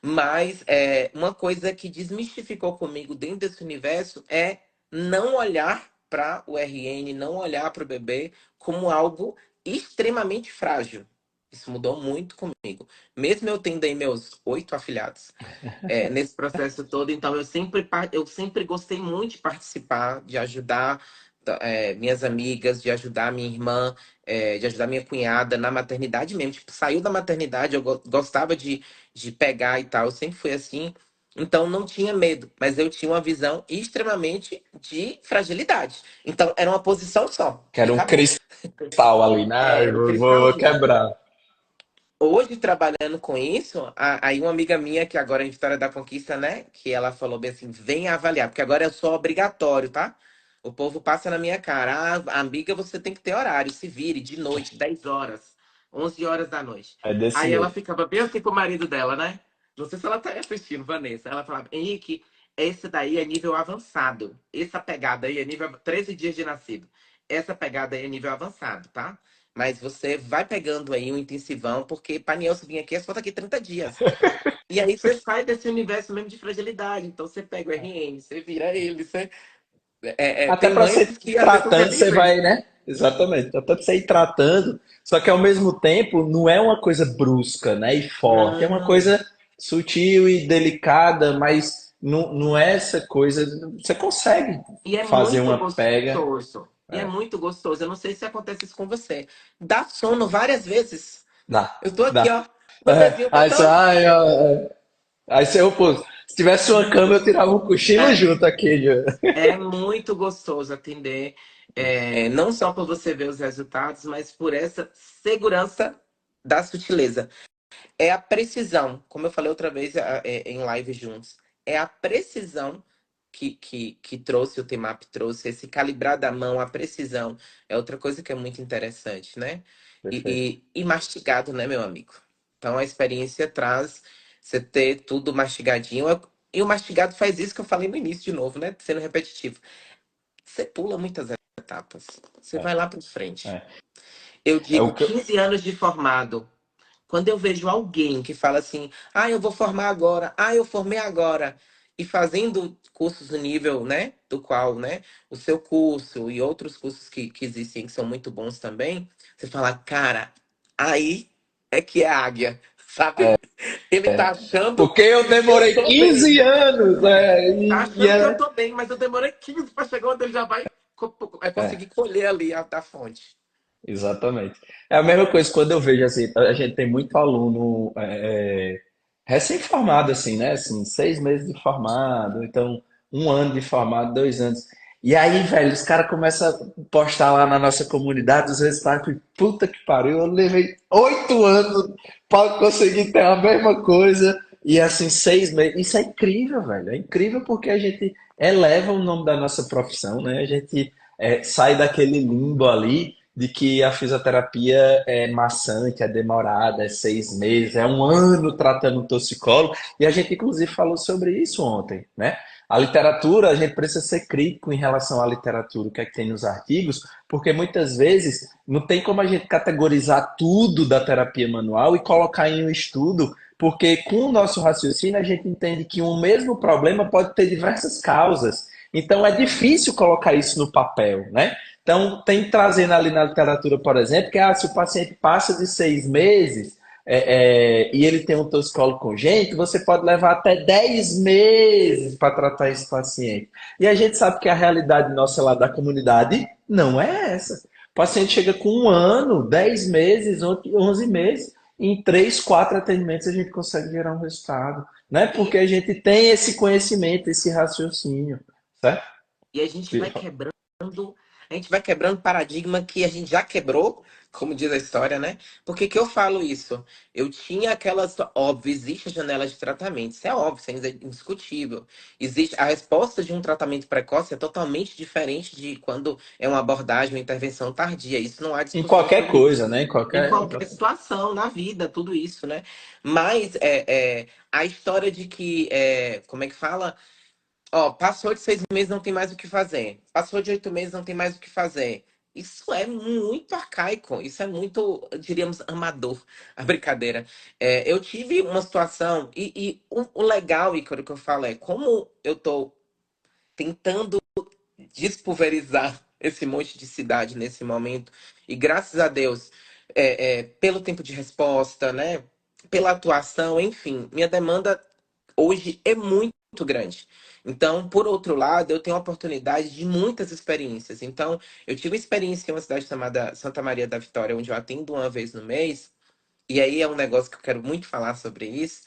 Mas uma coisa que desmistificou comigo dentro desse universo é não olhar para o RN, não olhar para o bebê como algo extremamente frágil. Isso mudou muito comigo. Mesmo eu tendo aí meus 8 afilhados nesse processo todo, então eu sempre gostei muito de participar, de ajudar minhas amigas, de ajudar minha irmã, de ajudar minha cunhada na maternidade mesmo. Tipo, saiu da maternidade, eu gostava de pegar e tal, eu sempre fui assim. Então não tinha medo, mas eu tinha uma visão extremamente de fragilidade. Então era uma posição só Que e era um acabou. cristal ali, né? Era o Vou cristalzinho. quebrar. Hoje, trabalhando com isso, aí uma amiga minha, que agora é em Vitória da Conquista, né? Que ela falou bem assim: vem avaliar, porque agora é só obrigatório, tá? O povo passa na minha cara: ah, amiga, você tem que ter horário, se vire de noite, 10 horas, 11 horas da noite. É desse Aí ela jeito. ficava bem assim pro marido dela, né? Não sei se ela tá assistindo, Vanessa. Ela falava: Henrique, esse daí é nível avançado. Essa pegada aí é nível 13 dias de nascido. Essa pegada aí é nível avançado, tá? Mas você vai pegando aí um intensivão, porque para Nielsen vir aqui é só daqui 30 dias. E aí você sai desse universo mesmo de fragilidade. Então você pega o RN, você vira ele. Até Tem para mães ser que às vezes não querem tratante, nem você ver. vai, né? Exatamente. Até pra você ir tratando, só que ao mesmo tempo não é uma coisa brusca, né? E forte. É uma Não. coisa sutil e delicada, mas não é essa coisa. Você consegue E é fazer muito uma pega. gostoso. E é É, muito gostoso. Eu não sei se acontece isso com você. Dá sono várias vezes. dá, Eu tô aqui, dá. ó, no desenho Aí você, botão. ai, aí você, pô, se tivesse uma cama, eu tirava um cochilo É, junto aqui. é muito gostoso atender. Não só por você ver os resultados, mas por essa segurança da sutileza. É a precisão, como eu falei outra vez em live juntos, é a precisão que trouxe o Temap, trouxe esse calibrar da mão, a precisão. É outra coisa que é muito interessante, né? Perfeito. E mastigado, né, meu amigo? Então a experiência traz você ter tudo mastigadinho. E o mastigado faz isso que eu falei no início de novo, né? Sendo repetitivo. Você pula muitas etapas. Você vai É, lá para frente. é. Eu É digo o que eu... 15 anos de formado. Quando eu vejo alguém que fala assim, ah, eu vou formar agora, ah, eu formei agora, e fazendo cursos no nível, né, do qual, né, o seu curso e outros cursos que existem, que são muito bons também, você fala, cara, aí é que é a águia, sabe? Ele tá achando Porque eu que eu demorei tô 15 bem, anos, tá e achando que eu é, tô bem, mas eu demorei 15 para chegar onde ele já vai conseguir é. colher ali a da fonte. Exatamente. É a mesma coisa quando eu vejo assim, a gente tem muito aluno recém-formado, assim, né? Assim, 6 meses de formado, então 1 ano de formado, 2 anos. E aí, velho, os caras começam a postar lá na nossa comunidade os resultados. E, puta que pariu, eu levei 8 anos para conseguir ter a mesma coisa. E assim, 6 meses. Isso é incrível, velho. É incrível porque a gente eleva o nome da nossa profissão, né? A gente sai daquele limbo ali de que a fisioterapia é maçante, é demorada, é 6 meses, é 1 ano tratando um torcicolo, e a gente inclusive falou sobre isso ontem, né? A literatura, a gente precisa ser crítico em relação à literatura, o que é que tem nos artigos, porque muitas vezes não tem como a gente categorizar tudo da terapia manual e colocar em um estudo, porque com o nosso raciocínio a gente entende que um mesmo problema pode ter diversas causas. Então é difícil colocar isso no papel, né? Então, tem trazendo ali na literatura, por exemplo, que se o paciente passa de 6 meses e ele tem um torcicolo congênito, você pode levar até 10 meses para tratar esse paciente. E a gente sabe que a realidade nossa lá da comunidade não é essa. O paciente chega com 1 ano, 10 meses, 11 meses, em 3, 4 atendimentos a gente consegue gerar um resultado. Né? Porque E, a gente tem esse conhecimento, esse raciocínio. Certo? e a gente vai quebrando paradigma que a gente já quebrou, como diz a história, né? Por que que eu falo isso? Eu tinha aquelas. Óbvio, existe a janela de tratamento, isso é óbvio, isso é indiscutível. Existe a resposta de um tratamento precoce é totalmente diferente de quando é uma abordagem, uma intervenção tardia. Isso não há Em discussão qualquer sobre coisa, isso. né? Em Em qualquer. qualquer situação, na vida, tudo isso, né? Mas a história de que, como é que fala? Ó, passou de 6 meses, não tem mais o que fazer. Passou de 8 meses, não tem mais o que fazer. Isso é muito arcaico, isso é muito, diríamos, amador, a brincadeira. Eu tive uma situação, e o legal, Ícaro, que eu falo é como eu tô tentando despulverizar esse monte de cidade nesse momento, e graças a Deus, pelo tempo de resposta, né, pela atuação, enfim, minha demanda hoje é muito grande. Então, por outro lado, eu tenho a oportunidade de muitas experiências. Então, eu tive experiência em uma cidade chamada Santa Maria da Vitória, onde eu atendo uma vez no mês, e aí é um negócio que eu quero muito falar sobre isso,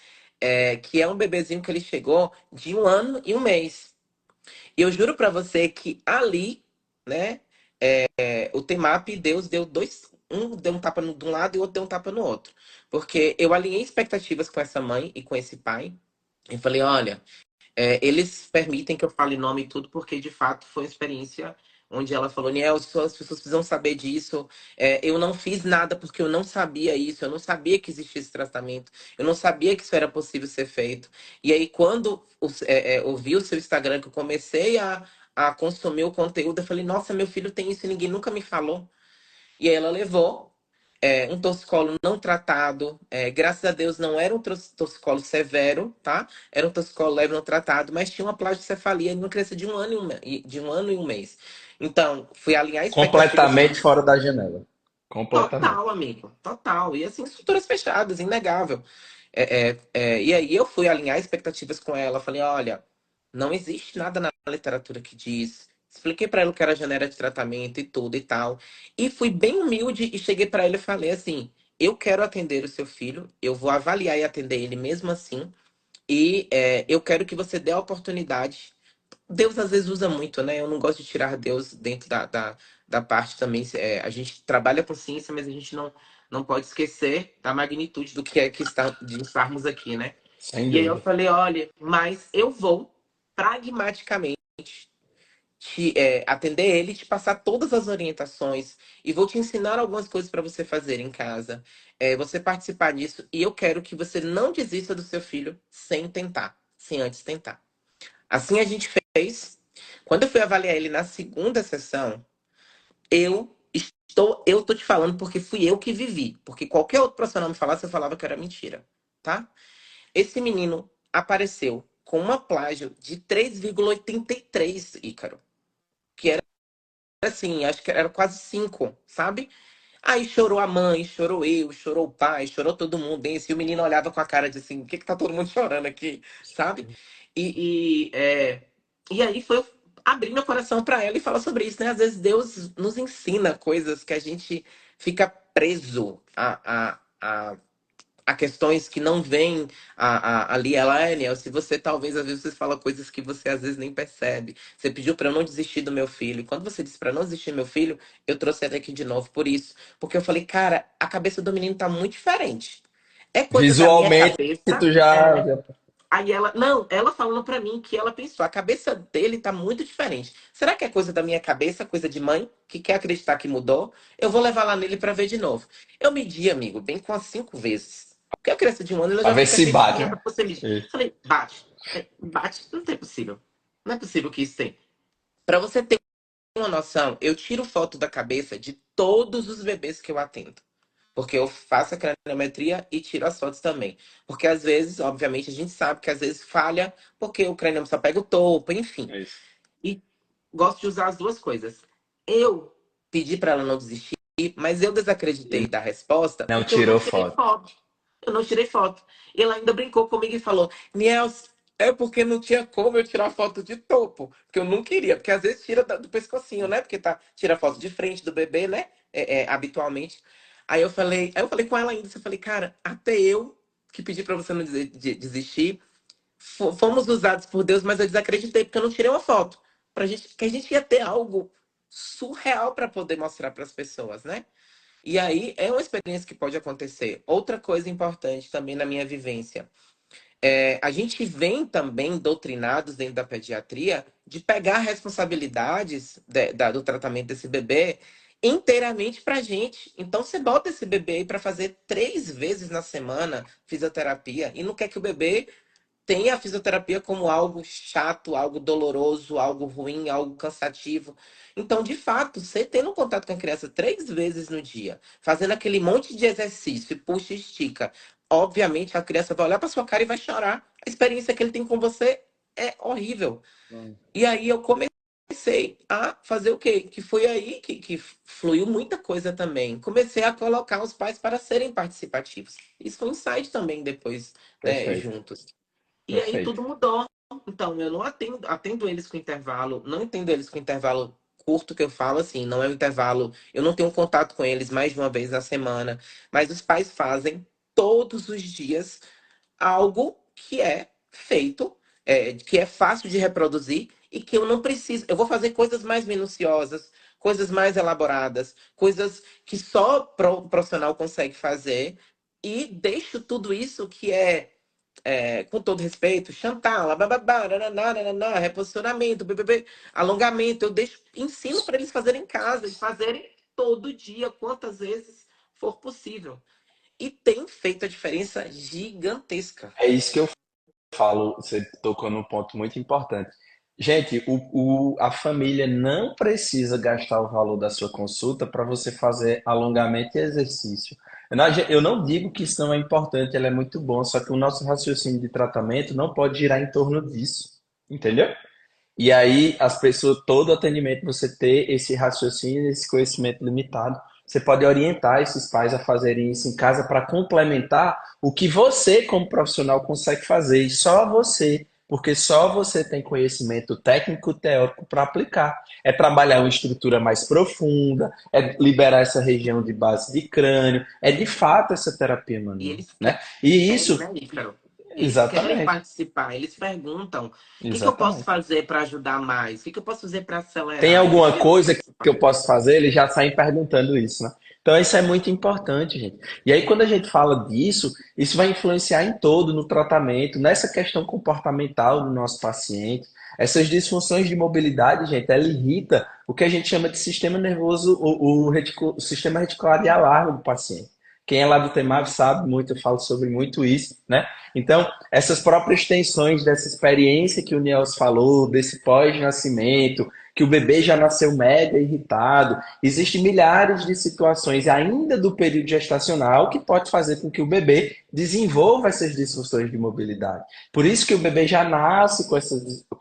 que é um bebezinho que ele chegou de 1 ano e 1 mês. E eu juro pra você que ali, né, o Temap, Deus deu dois. Um deu um tapa de um lado e o outro deu um tapa no outro. Porque eu alinhei expectativas com essa mãe e com esse pai. E falei, olha, eles permitem que eu fale nome e tudo, porque de fato foi uma experiência onde ela falou, Nielson, as pessoas precisam saber disso. Eu não fiz nada porque eu não sabia isso, eu não sabia que existia esse tratamento, eu não sabia que isso era possível ser feito. E aí, quando eu vi o seu Instagram, que eu comecei a consumir o conteúdo, eu falei, nossa, meu filho tem isso e ninguém nunca me falou. E aí ela levou um torcicolo não tratado. Graças a Deus não era um torcicolo severo, tá? Era um torcicolo leve não tratado, mas tinha uma plagiocefaleia numa criança de 1 ano e 1 mês. Então, fui alinhar expectativas Completamente fora da janela. Completamente. total, amigo, total. E assim, estruturas fechadas, inegável. E aí eu fui alinhar expectativas com ela. Falei, olha, não existe nada na literatura que diz. Expliquei pra ela o que era janela de tratamento e tudo e tal. E fui bem humilde e cheguei pra ela e falei assim: eu quero atender o seu filho, eu vou avaliar e atender ele mesmo assim. E eu quero que você dê a oportunidade. Deus às vezes usa muito, né? Eu não gosto de tirar Deus dentro da parte também. A gente trabalha com ciência, mas a gente não pode esquecer da magnitude do que é que está, de estarmos aqui, né? Sem E aí eu dúvida. falei, olha, mas eu vou pragmaticamente atender ele, te passar todas as orientações e vou te ensinar algumas coisas para você fazer em casa. Você participar disso e eu quero que você não desista do seu filho sem tentar, sem antes tentar. Assim a gente fez. Quando eu fui avaliar ele na segunda sessão, eu tô te falando porque fui eu que vivi. Porque qualquer outro profissional me falasse, eu falava que era mentira, tá? Esse menino apareceu com uma plágio de 3,83, Ícaro. Que era assim, acho que era quase 5, sabe? Aí chorou a mãe, chorou eu, chorou o pai, chorou todo mundo. E o menino olhava com a cara de assim, o que que tá todo mundo chorando aqui, sabe? E aí foi eu abrir meu coração para ela e falar sobre isso, né? Às vezes Deus nos ensina coisas que a gente fica preso a questões que não vêm ali. Ela, se você talvez às vezes você fala coisas que você às vezes nem percebe. Você pediu para eu não desistir do meu filho. E quando você disse para não desistir do meu filho, eu trouxe ela aqui de novo por isso. Porque eu falei, cara, a cabeça do menino tá muito diferente. É coisa da minha Visualmente, cabeça. tu já. Aí ela, não, ela falando pra mim que ela pensou, a cabeça dele tá muito diferente. Será que é coisa da minha cabeça, coisa de mãe, que quer acreditar que mudou? Eu vou levar lá nele pra ver de novo. Eu medi, amigo, bem com as 5 vezes. Porque a criança de 1 ano ela Pra já ver fica se cheia de bate, birra né? pra você medir. Isso. Falei, bate. Bate, não é possível. Não é possível que isso tenha. Pra você ter uma noção, eu tiro foto da cabeça de todos os bebês que eu atendo. Porque eu faço a craniometria e tiro as fotos também. Porque às vezes, obviamente, a gente sabe que às vezes falha, porque o crânio só pega o topo, enfim. É isso. E gosto de usar as duas coisas. Eu pedi para ela não desistir, mas eu desacreditei E da resposta não porque eu não tirou tirei foto. foto. Eu não tirei foto. E ela ainda brincou comigo e falou: Niels, é porque não tinha como eu tirar foto de topo. Porque eu não queria. Porque às vezes tira do pescocinho, né? Porque tira foto de frente do bebê, né? Habitualmente. Aí eu falei com ela ainda. Eu falei, cara, até eu que pedi para você não desistir, fomos usados por Deus, mas eu desacreditei porque eu não tirei uma foto. Pra gente, que a gente ia ter algo surreal para poder mostrar para as pessoas, né? E aí é uma experiência que pode acontecer. Outra coisa importante também na minha vivência. A gente vem também doutrinados dentro da pediatria de pegar responsabilidades do tratamento desse bebê inteiramente para a gente. Então você bota esse bebê aí para fazer 3 vezes na semana fisioterapia e não quer que o bebê tem a fisioterapia como algo chato, algo doloroso, algo ruim, algo cansativo. Então, de fato, você tendo contato com a criança 3 vezes no dia, fazendo aquele monte de exercício, puxa e estica, obviamente a criança vai olhar para sua cara e vai chorar. A experiência que ele tem com você é horrível. E aí eu comecei a fazer o quê? Que foi aí que fluiu muita coisa também. Comecei a colocar os pais para serem participativos. Isso foi um insight também depois, né, Perfeito. juntos. E aí Perfeito. tudo mudou. Então, eu não atendo eles com intervalo, não entendo eles com intervalo curto que eu falo assim, não é um intervalo, eu não tenho contato com eles mais de uma vez na semana, mas os pais fazem todos os dias algo que é feito, que é fácil de reproduzir e que eu não preciso. Eu vou fazer coisas mais minuciosas, coisas mais elaboradas, coisas que só o profissional consegue fazer e deixo tudo isso que com todo respeito, Chantal, bababá, nananá, nananá, reposicionamento, BBB, alongamento, eu deixo, ensino para eles fazerem em casa e fazerem todo dia, quantas vezes for possível. E tem feito a diferença gigantesca. É isso que eu falo, você tocou num ponto muito importante. Gente, a família não precisa gastar o valor da sua consulta para você fazer alongamento e exercício. Eu não digo que isso não é importante, ele é muito bom, só que o nosso raciocínio de tratamento não pode girar em torno disso, entendeu? E aí, as pessoas, todo atendimento, você ter esse raciocínio, esse conhecimento limitado, você pode orientar esses pais a fazerem isso em casa para complementar o que você, como profissional, consegue fazer. E só você, porque só você tem conhecimento técnico, teórico para aplicar. É trabalhar uma estrutura mais profunda, é liberar essa região de base de crânio, é de fato essa terapia E manual, eles né? E querem, isso, né, Ícaro? Eles querem exatamente, participar, eles perguntam: o que que eu posso exatamente. fazer para ajudar mais? O que que eu posso fazer para Tem acelerar? Eles alguma querem coisa que participar. eu posso fazer? Eles já saem perguntando isso, né? Então isso é muito importante, gente. E aí quando a gente fala disso, isso vai influenciar em todo no tratamento, nessa questão comportamental do nosso paciente. Essas disfunções de mobilidade, gente, ela irrita o que a gente chama de sistema nervoso, o sistema reticular de alarme do paciente. Quem é lá do TEMAV sabe muito, eu falo sobre muito isso, né? Então, essas próprias tensões dessa experiência que o Niels falou, desse pós-nascimento, que o bebê já nasceu mega irritado. Existem milhares de situações ainda do período gestacional que pode fazer com que o bebê desenvolva essas disfunções de mobilidade. Por isso que o bebê já nasce com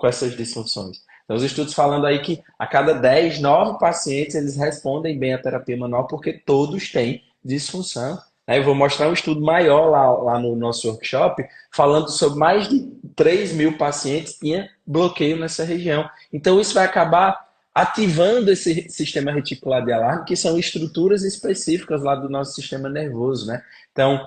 essas disfunções. Então, os estudos falando aí que a cada 10, 9 pacientes, eles respondem bem à terapia manual porque todos têm disfunção. Eu vou mostrar um estudo maior lá no nosso workshop, falando sobre mais de 3.000 pacientes que tinham bloqueio nessa região. Então, isso vai acabar ativando esse sistema reticular de alarme, que são estruturas específicas lá do nosso sistema nervoso, né? Então,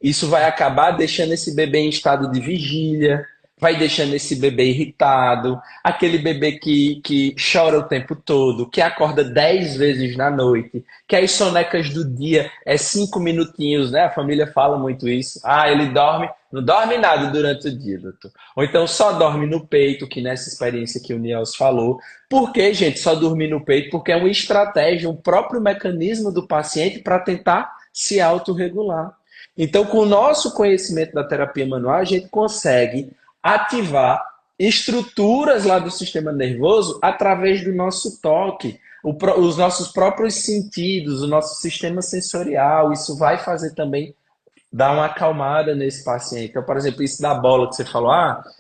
isso vai acabar deixando esse bebê em estado de vigília, vai deixando esse bebê irritado, aquele bebê que chora o tempo todo, que acorda 10 vezes na noite, que as sonecas do dia é 5 minutinhos, né? A família fala muito isso. Ah, ele dorme, não dorme nada durante o dia, doutor. Ou então só dorme no peito, que nessa experiência que o Niels falou. Por que, gente, só dormir no peito? Porque é uma estratégia, um próprio mecanismo do paciente para tentar se autorregular. Então, com o nosso conhecimento da terapia manual, a gente consegue ativar estruturas lá do sistema nervoso através do nosso toque, os nossos próprios sentidos, o nosso sistema sensorial. Isso vai fazer também dar uma acalmada nesse paciente. Então, por exemplo, isso da bola que você falou,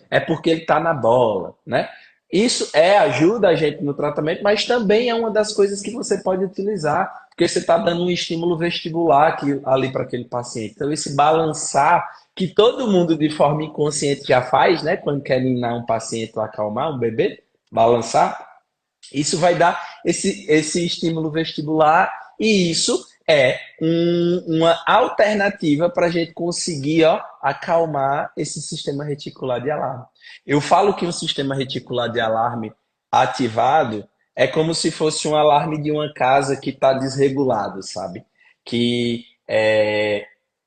é porque ele está na bola, né? Isso ajuda a gente no tratamento, mas também é uma das coisas que você pode utilizar, porque você está dando um estímulo vestibular ali para aquele paciente. Então, esse balançar, que todo mundo de forma inconsciente já faz, né? Quando quer ninar um paciente ou acalmar um bebê, balançar, isso vai dar esse estímulo vestibular e isso é uma alternativa para a gente conseguir acalmar esse sistema reticular de alarme. Eu falo que um sistema reticular de alarme ativado é como se fosse um alarme de uma casa que está desregulado, sabe? Que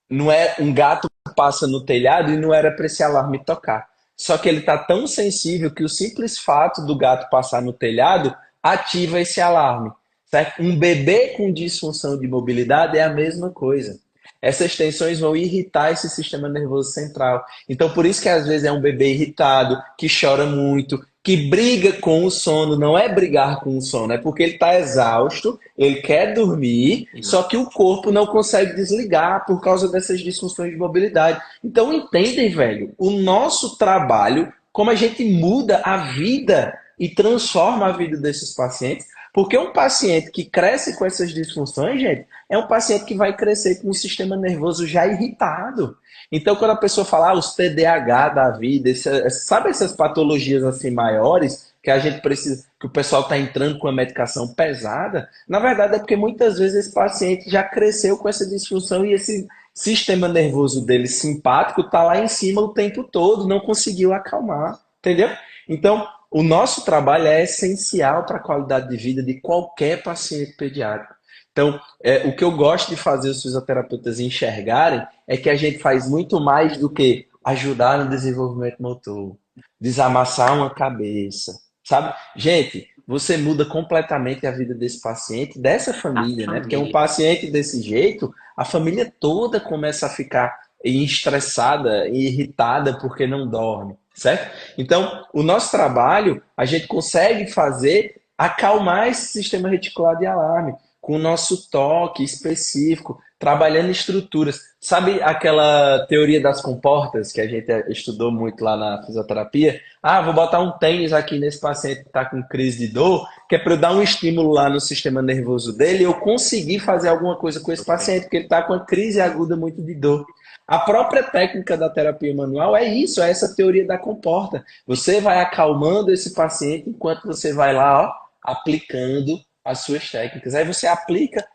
não é um gato que passa no telhado e não era para esse alarme tocar. Só que ele está tão sensível que o simples fato do gato passar no telhado ativa esse alarme. Certo? Um bebê com disfunção de mobilidade é a mesma coisa. Essas tensões vão irritar esse sistema nervoso central. Então, por isso que às vezes é um bebê irritado, que chora muito, que briga com o sono. Não é brigar com o sono, é porque ele está exausto, ele quer dormir, só que o corpo não consegue desligar por causa dessas disfunções de mobilidade. Então, entendem, velho, o nosso trabalho, como a gente muda a vida e transforma a vida desses pacientes. Porque um paciente que cresce com essas disfunções, gente, é um paciente que vai crescer com o sistema nervoso já irritado. Então, quando a pessoa fala os TDAH da vida, sabe essas patologias assim maiores que a gente precisa, que o pessoal está entrando com a medicação pesada, na verdade é porque muitas vezes esse paciente já cresceu com essa disfunção e esse sistema nervoso dele simpático está lá em cima o tempo todo, não conseguiu acalmar, entendeu? Então, o nosso trabalho é essencial para a qualidade de vida de qualquer paciente pediátrico. Então, o que eu gosto de fazer os fisioterapeutas enxergarem é que a gente faz muito mais do que ajudar no desenvolvimento motor, desamassar uma cabeça, sabe? Gente, você muda completamente a vida desse paciente, dessa A família, né? Porque um família. paciente desse jeito, a família toda começa a ficar estressada e irritada porque não dorme, certo? Então, o nosso trabalho, a gente consegue fazer acalmar esse sistema reticular de alarme com o nosso toque específico, trabalhando estruturas. Sabe aquela teoria das comportas que a gente estudou muito lá na fisioterapia? Ah, vou botar um tênis aqui nesse paciente que está com crise de dor, que é para eu dar um estímulo lá no sistema nervoso dele e eu conseguir fazer alguma coisa com esse paciente, porque ele está com uma crise aguda muito de dor. A própria técnica da terapia manual é isso, é essa teoria da comporta. Você vai acalmando esse paciente enquanto você vai lá, ó, aplicando as suas técnicas. Aí você aplica,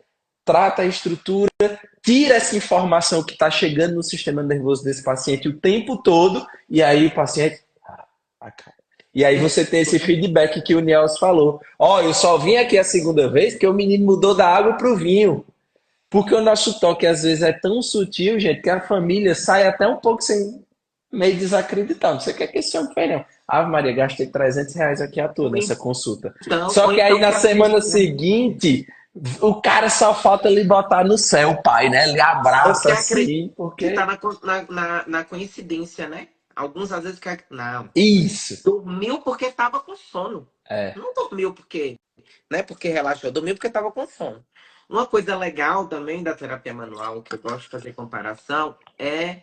trata a estrutura, tira essa informação que está chegando no sistema nervoso desse paciente o tempo todo, e aí o paciente acalma. E aí você tem esse feedback que o Niels falou. Ó, eu só vim aqui a segunda vez porque o menino mudou da água para o vinho. Porque o nosso toque às vezes é tão sutil, gente, que a família sai até um pouco sem, meio desacreditado. Não sei o que é que esse homem fez, não. Ave Maria, gastei R$ 300 aqui à toa nessa consulta. Então, Só ou que aí então na que semana acredita, seguinte, o cara só falta ele botar no céu o pai, né? Ele ou abraça que acredita assim, que tá porque. na coincidência, né? Alguns às vezes quer. Não. Isso! Dormiu porque tava com sono. É, Não dormiu porque, né? Porque relaxou. Dormiu porque tava com sono. Uma coisa legal também da terapia manual, que eu gosto de fazer comparação, é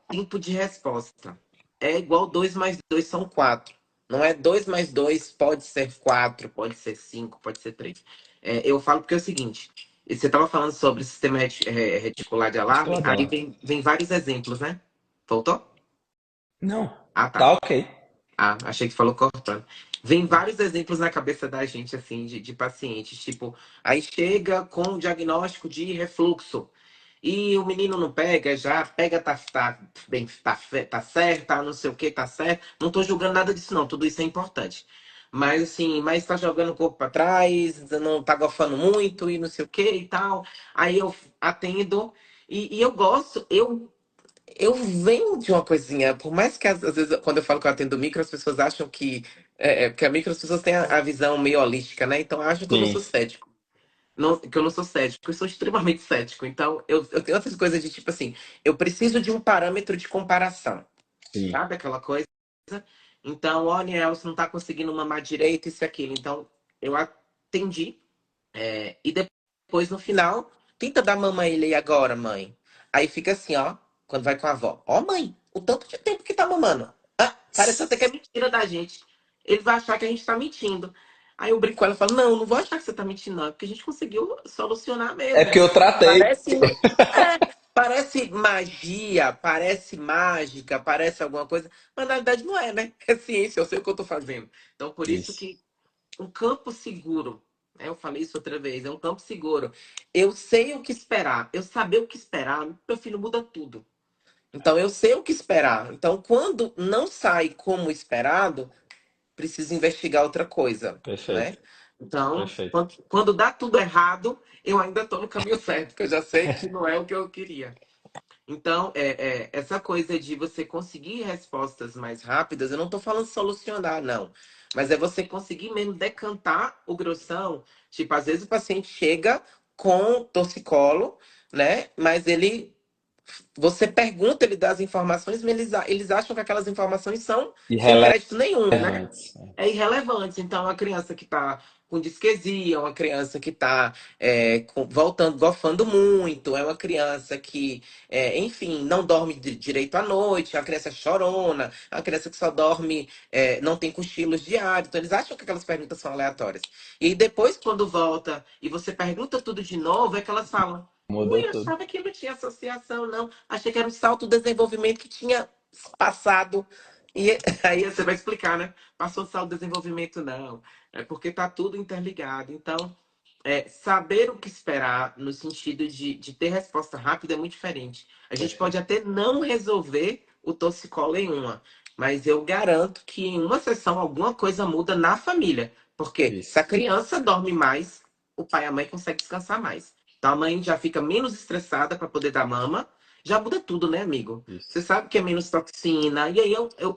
tempo de resposta. É igual 2 mais 2 são 4. Não é 2 mais 2 pode ser 4, pode ser 5, pode ser 3. Eu falo porque é o seguinte: você estava falando sobre o sistema reticular de alarme, aí articulador. vem vários exemplos, né? Voltou? Não, Ah, tá. tá ok. Ah, achei que falou cortando. Vem vários exemplos na cabeça da gente, assim, de pacientes. Tipo, aí chega com o diagnóstico de refluxo. E o menino não pega, já pega, tá bem, tá certo, tá não sei o que, tá certo. Não tô julgando nada disso, não. Tudo isso é importante. Mas assim, mas tá jogando o corpo para trás, não tá gofando muito e não sei o que e tal. Aí eu atendo e eu gosto, eu venho de uma coisinha, por mais que às vezes, quando eu falo que eu atendo micro, as pessoas acham que. Porque a micro, as pessoas têm a visão meio holística, né? Então acham que eu não sou Sim, cético. Não, que eu não sou cético, eu sou extremamente cético. Então, eu tenho outras coisas de tipo assim, eu preciso de um parâmetro de comparação. sim. Sabe aquela coisa? Então, olha, você não tá conseguindo mamar direito, isso e aquilo. Então, eu atendi. E depois, no final, tenta dar mama a ele aí agora, mãe. Aí fica assim, ó, quando vai com a avó. Ó, mãe, o tanto de tempo que tá mamando. Ah, parece até que é mentira da gente. Ele vai achar que a gente tá mentindo. Aí eu brinco com ela e falo, não, não vou achar que você tá mentindo, não. É porque a gente conseguiu solucionar É porque mesmo. eu tratei. Parece, parece magia, parece mágica, parece alguma coisa. Mas na verdade não é, né? É ciência, eu sei o que eu tô fazendo. Então, por isso Isso. que um campo seguro. Eu falei isso outra vez, é um campo seguro. Eu sei o que esperar. Eu saber o que esperar, meu filho, muda tudo. Então, eu sei o que esperar. Então, quando não sai como esperado, preciso investigar outra coisa, né? Perfeito, Então, perfeito. quando dá tudo errado, eu ainda estou no caminho certo, porque eu já sei que não é o que eu queria. Então, essa coisa de você conseguir respostas mais rápidas, eu não estou falando solucionar, não. Mas é você conseguir mesmo decantar o grossão. Tipo, às vezes o paciente chega com torcicolo, né? Mas você pergunta, ele dá as informações, mas eles acham que aquelas informações são sem crédito nenhum, né? Irrelevantes. Irrelevante. Então, a criança que está com disquesia, uma criança que está voltando, gofando muito, é uma criança que, enfim, não dorme direito à noite, é uma criança chorona, é uma criança que só dorme, não tem cochilos diários. Então, eles acham que aquelas perguntas são aleatórias. E aí, depois, quando volta e você pergunta tudo de novo, é que elas falam. Mudou Ui, eu tudo. achava que não tinha associação, não. Achei que era um salto de desenvolvimento que tinha passado. E aí você vai explicar, né? Passou só o desenvolvimento, não. É porque está tudo interligado. Então, saber o que esperar no sentido de ter resposta rápida é muito diferente. A gente pode Perfeito. até não resolver o torcicolo em uma, mas eu garanto que em uma sessão alguma coisa muda na família. Porque se a Isso, criança dorme mais, o pai e a mãe conseguem descansar mais. Então a mãe já fica menos estressada para poder dar mama. Já muda tudo, né, amigo? Você isso, sabe que é menos toxina, e aí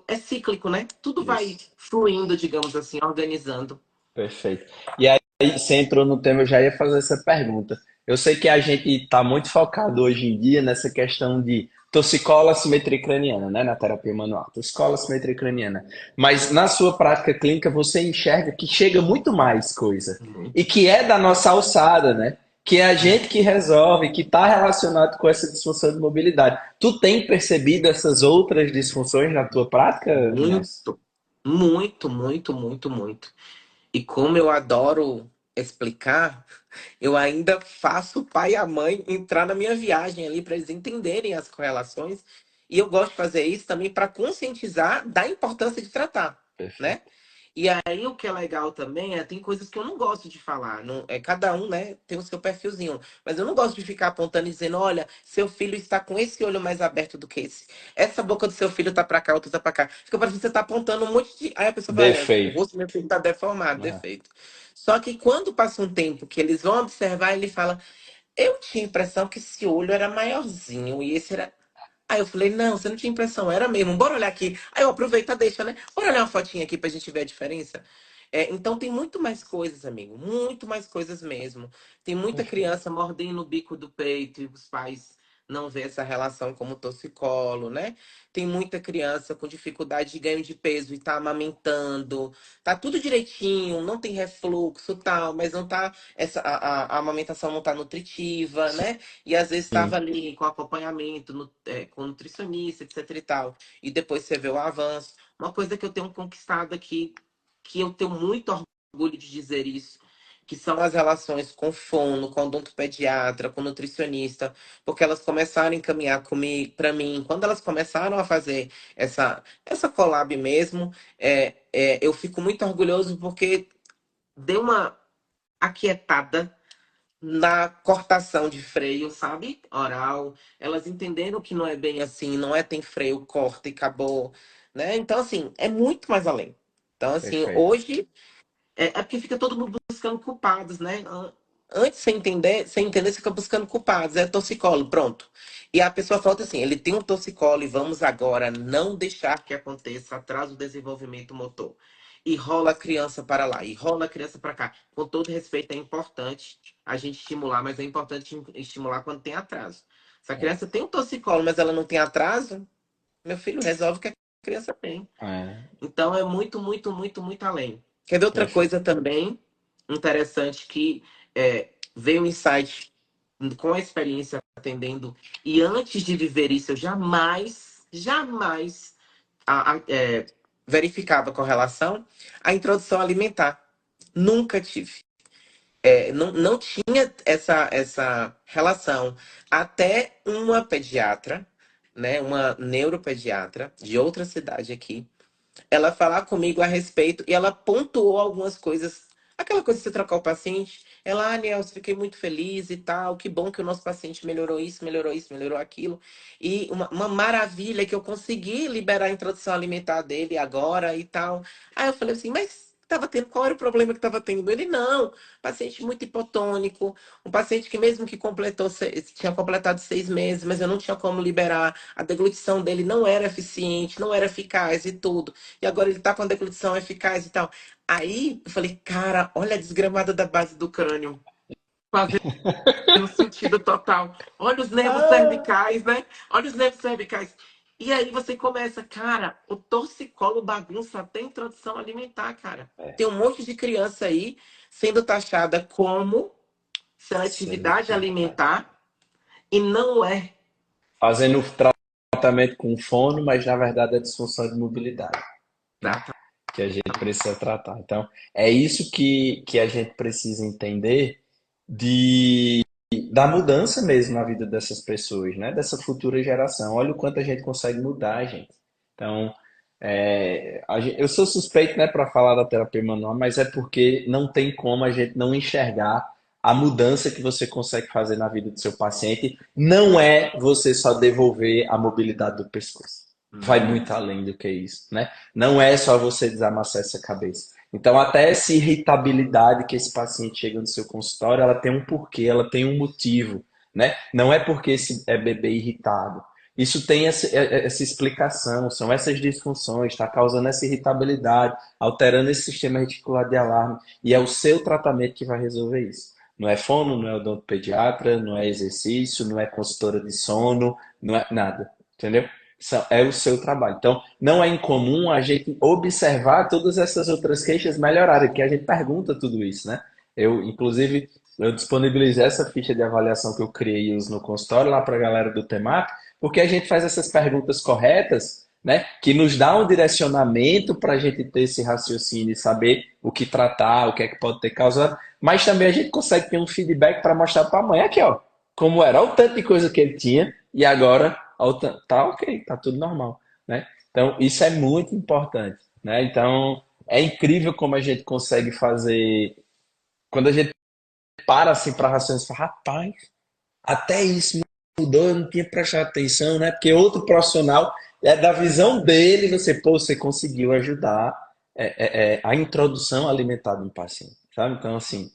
é cíclico, né? Tudo vai isso. fluindo, digamos assim, organizando. Perfeito. E aí, você entrou no tema, eu já ia fazer essa pergunta. Eu sei que a gente está muito focado hoje em dia nessa questão de torcicola simetria craniana, né, na terapia manual. Torcicola simetria craniana. Mas na sua prática clínica, você enxerga que chega muito mais coisa. Muito. E que é da nossa alçada, né? que é a gente que resolve, que está relacionado com essa disfunção de mobilidade. Tu tem percebido essas outras disfunções na tua prática, Inés? Muito, muito, muito, muito, muito. E como eu adoro explicar, eu ainda faço o pai e a mãe entrar na minha viagem ali para eles entenderem as correlações. E eu gosto de fazer isso também para conscientizar da importância de tratar, né? Perfeito. E aí o que é legal também tem coisas que eu não gosto de falar. Não, cada um, né, tem o seu perfilzinho. Mas eu não gosto de ficar apontando e dizendo, olha, seu filho está com esse olho mais aberto do que esse. Essa boca do seu filho tá para cá, outra tá para cá. Fica parecendo que você tá apontando um monte de. Aí a pessoa fala, o Defeito. rosto do meu filho tá deformado, Né? defeito. Só que quando passa um tempo que eles vão observar, ele fala, eu tinha a impressão que esse olho era maiorzinho e esse era. Aí eu falei, não, você não tinha impressão, era mesmo. Bora olhar aqui. Aí eu aproveito, deixa, né? Bora olhar uma fotinha aqui pra gente ver a diferença. Então tem muito mais coisas, amigo. Muito mais coisas mesmo. Tem muita Perfeito. criança mordendo o bico do peito e os pais não vê essa relação como torcicolo, né? Tem muita criança com dificuldade de ganho de peso e tá amamentando. Tá tudo direitinho, não tem refluxo, tal, mas não tá. A amamentação não tá nutritiva, né? E às vezes estava Sim, ali com acompanhamento, com nutricionista, etc e tal. E depois você vê o avanço. Uma coisa que eu tenho conquistado aqui, que eu tenho muito orgulho de dizer isso, que são as relações com fono, com odontopediatra, com nutricionista, porque elas começaram a encaminhar comigo, para mim, quando elas começaram a fazer essa collab mesmo, eu fico muito orgulhoso porque deu uma aquietada na cortação de freio, sabe? Oral. Elas entenderam que não é bem assim, não é tem freio, corta e acabou, né? Então, assim, é muito mais além. Então, assim, perfeito. hoje é porque fica todo mundo buscando culpados, né? Antes, sem entender, você fica buscando culpados. É torcicolo, pronto. E a pessoa fala assim: ele tem um torcicolo e vamos agora não deixar que aconteça atrás do desenvolvimento motor. E rola a criança para lá, e rola a criança para cá. Com todo respeito, é importante a gente estimular, mas é importante estimular quando tem atraso. Se a É. criança tem um torcicolo, mas ela não tem atraso, meu filho, resolve o que a criança tem. É, Então é muito, muito, muito, muito além. Quer ver outra perfeito. coisa também interessante que veio um insight com a experiência atendendo e antes de viver isso eu jamais, jamais verificava correlação a introdução alimentar. Nunca tive. Não, não tinha essa relação. Até uma pediatra, né, uma neuropediatra de outra cidade aqui, ela falar comigo a respeito e ela pontuou algumas coisas. Aquela coisa de você trocar o paciente. Ela, Nilson, fiquei muito feliz e tal. Que bom que o nosso paciente melhorou isso, melhorou aquilo. E uma maravilha que eu consegui liberar a introdução alimentar dele agora e tal. Aí eu falei assim, mas estava tendo, qual era o problema que estava tendo? Ele, não, paciente muito hipotônico, um paciente que mesmo que tinha completado 6 meses, mas eu não tinha como liberar, a deglutição dele não era eficiente, não era eficaz e tudo e agora ele tá com a deglutição eficaz e tal. Aí eu falei, cara, olha a desgramada da base do crânio. Fazendo sentido total. Olha os nervos Ah, cervicais, né? Olha os nervos cervicais. E aí você começa, cara, o torcicolo bagunça até a introdução alimentar, cara. é, Tem um monte de criança aí sendo taxada como seletividade seletividade. alimentar e não é. Fazendo tratamento com fono, mas na verdade é disfunção de mobilidade, né? Que a gente precisa tratar. Então, é isso que a gente precisa entender de, da mudança mesmo na vida dessas pessoas, né? Dessa futura geração. Olha o quanto a gente consegue mudar, gente. Então, eu sou suspeito, né, para falar da terapia manual, mas é porque não tem como a gente não enxergar a mudança que você consegue fazer na vida do seu paciente. Não é você só devolver a mobilidade do pescoço. Vai Não. muito além do que isso, né? Não é só você desamassar essa cabeça. Então, até essa irritabilidade que esse paciente chega no seu consultório, ela tem um porquê, ela tem um motivo, né? Não é porque esse é bebê irritado. Isso tem essa explicação, são essas disfunções, está causando essa irritabilidade, alterando esse sistema reticular de alarme, e é o seu tratamento que vai resolver isso. Não é fono, não é odontopediatra, não é exercício, não é consultora de sono, não é nada, entendeu? É o seu trabalho. Então, não é incomum a gente observar todas essas outras queixas melhorarem, porque a gente pergunta tudo isso, né? Eu, inclusive, Eu disponibilizei essa ficha de avaliação que eu criei e uso no consultório lá para a galera do Temar, porque a gente faz essas perguntas corretas, né? Que nos dá um direcionamento para a gente ter esse raciocínio e saber o que tratar, o que é que pode ter causado, mas também a gente consegue ter um feedback para mostrar para a mãe aqui, ó, como era, olha o tanto de coisa que ele tinha e agora tá ok, tá tudo normal, né? Então, isso é muito importante, né? Então, é incrível como a gente consegue fazer. Quando a gente para assim para raciocinar, fala, rapaz, até isso mudou, eu não tinha prestado atenção, né? Porque outro profissional, é da visão dele, você conseguiu ajudar a introdução alimentar de um paciente, sabe? Então, assim,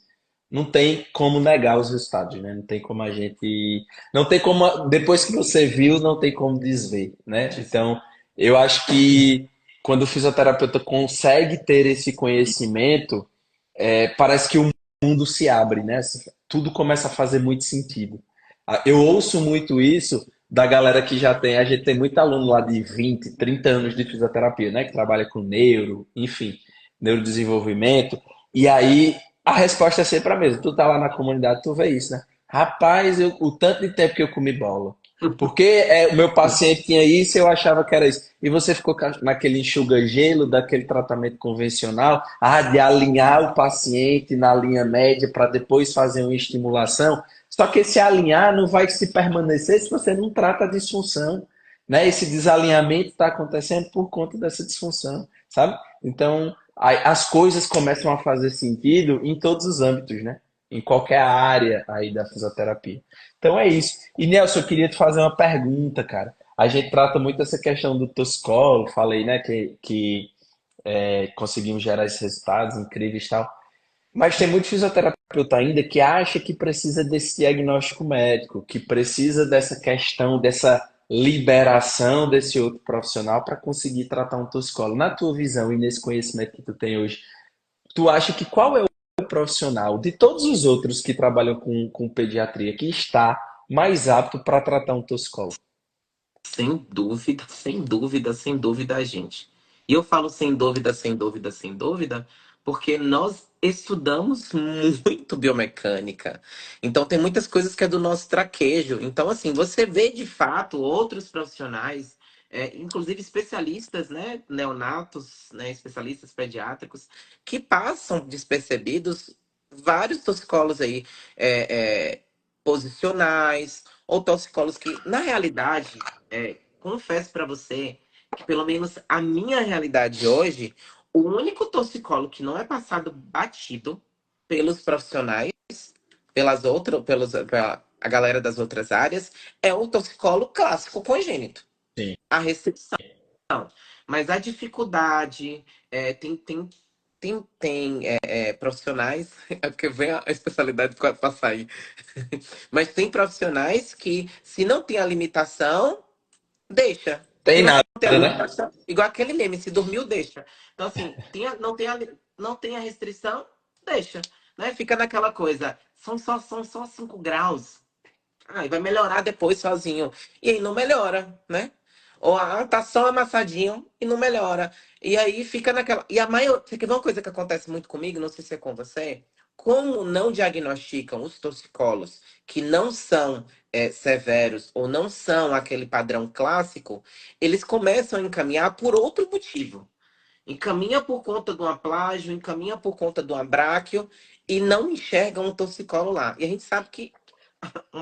não tem como negar os resultados, né? Não tem como a gente. Não tem como. Depois que você viu, não tem como desver, né? Então, eu acho que quando o fisioterapeuta consegue ter esse conhecimento, parece que o mundo se abre, né? Tudo começa a fazer muito sentido. Eu ouço muito isso da galera que já tem. A gente tem muito aluno lá de 20, 30 anos de fisioterapia, né? Que trabalha com neuro, enfim, neurodesenvolvimento. E aí a resposta é sempre a mesma. Tu tá lá na comunidade, tu vê isso, né? Rapaz, o tanto de tempo que eu comi bola. Porque o meu paciente tinha isso e eu achava que era isso. E você ficou naquele enxuga-gelo daquele tratamento convencional, de alinhar o paciente na linha média para depois fazer uma estimulação. Só que esse alinhar não vai se permanecer se você não trata a disfunção. Né? Esse desalinhamento está acontecendo por conta dessa disfunção, sabe? Então, as coisas começam a fazer sentido em todos os âmbitos, né? Em qualquer área aí da fisioterapia. Então é isso. E Nelson, eu queria te fazer uma pergunta, cara. A gente trata muito essa questão do Toscolo, falei, né, que conseguimos gerar esses resultados incríveis e tal. Mas tem muito fisioterapeuta ainda que acha que precisa desse diagnóstico médico, que precisa dessa questão, dessa liberação desse outro profissional para conseguir tratar um toscolo. Na tua visão e nesse conhecimento que tu tem hoje, tu acha que qual é o profissional de todos os outros que trabalham com pediatria que está mais apto para tratar um toscolo? Sem dúvida, sem dúvida, sem dúvida, gente. E eu falo sem dúvida, sem dúvida, sem dúvida, porque nós estudamos muito biomecânica. Então, tem muitas coisas que é do nosso traquejo. Então, assim, você vê de fato outros profissionais, inclusive especialistas, né, neonatos, né, especialistas pediátricos, que passam despercebidos vários toxicólogos aí, posicionais, ou toxicólogos que, na realidade, confesso para você que, pelo menos a minha realidade hoje, o único toxicólogo que não é passado batido pelos profissionais, pela a galera das outras áreas, é o toxicólogo clássico congênito. Sim. A recepção. Mas a dificuldade, tem profissionais, é porque vem a especialidade para sair. Mas tem profissionais que, se não tem a limitação, deixa. Tem Se não nada, tem a né? limitação, igual aquele meme, se dormiu, deixa. Então, assim, não tem a restrição, deixa. Né? Fica naquela coisa, são só 5 graus. Ah, e vai melhorar depois sozinho. E aí não melhora, né? Ou tá só amassadinho e não melhora. E aí fica naquela. E a maior. Você quer ver uma coisa que acontece muito comigo? Não sei se é com você. Como não diagnosticam os toxicólogos que não são severos ou não são aquele padrão clássico, eles começam a encaminhar por outro motivo. Encaminha por conta de uma plágio, encaminha por conta de um abráquio e não enxergam um toxicólogo lá. E a gente sabe que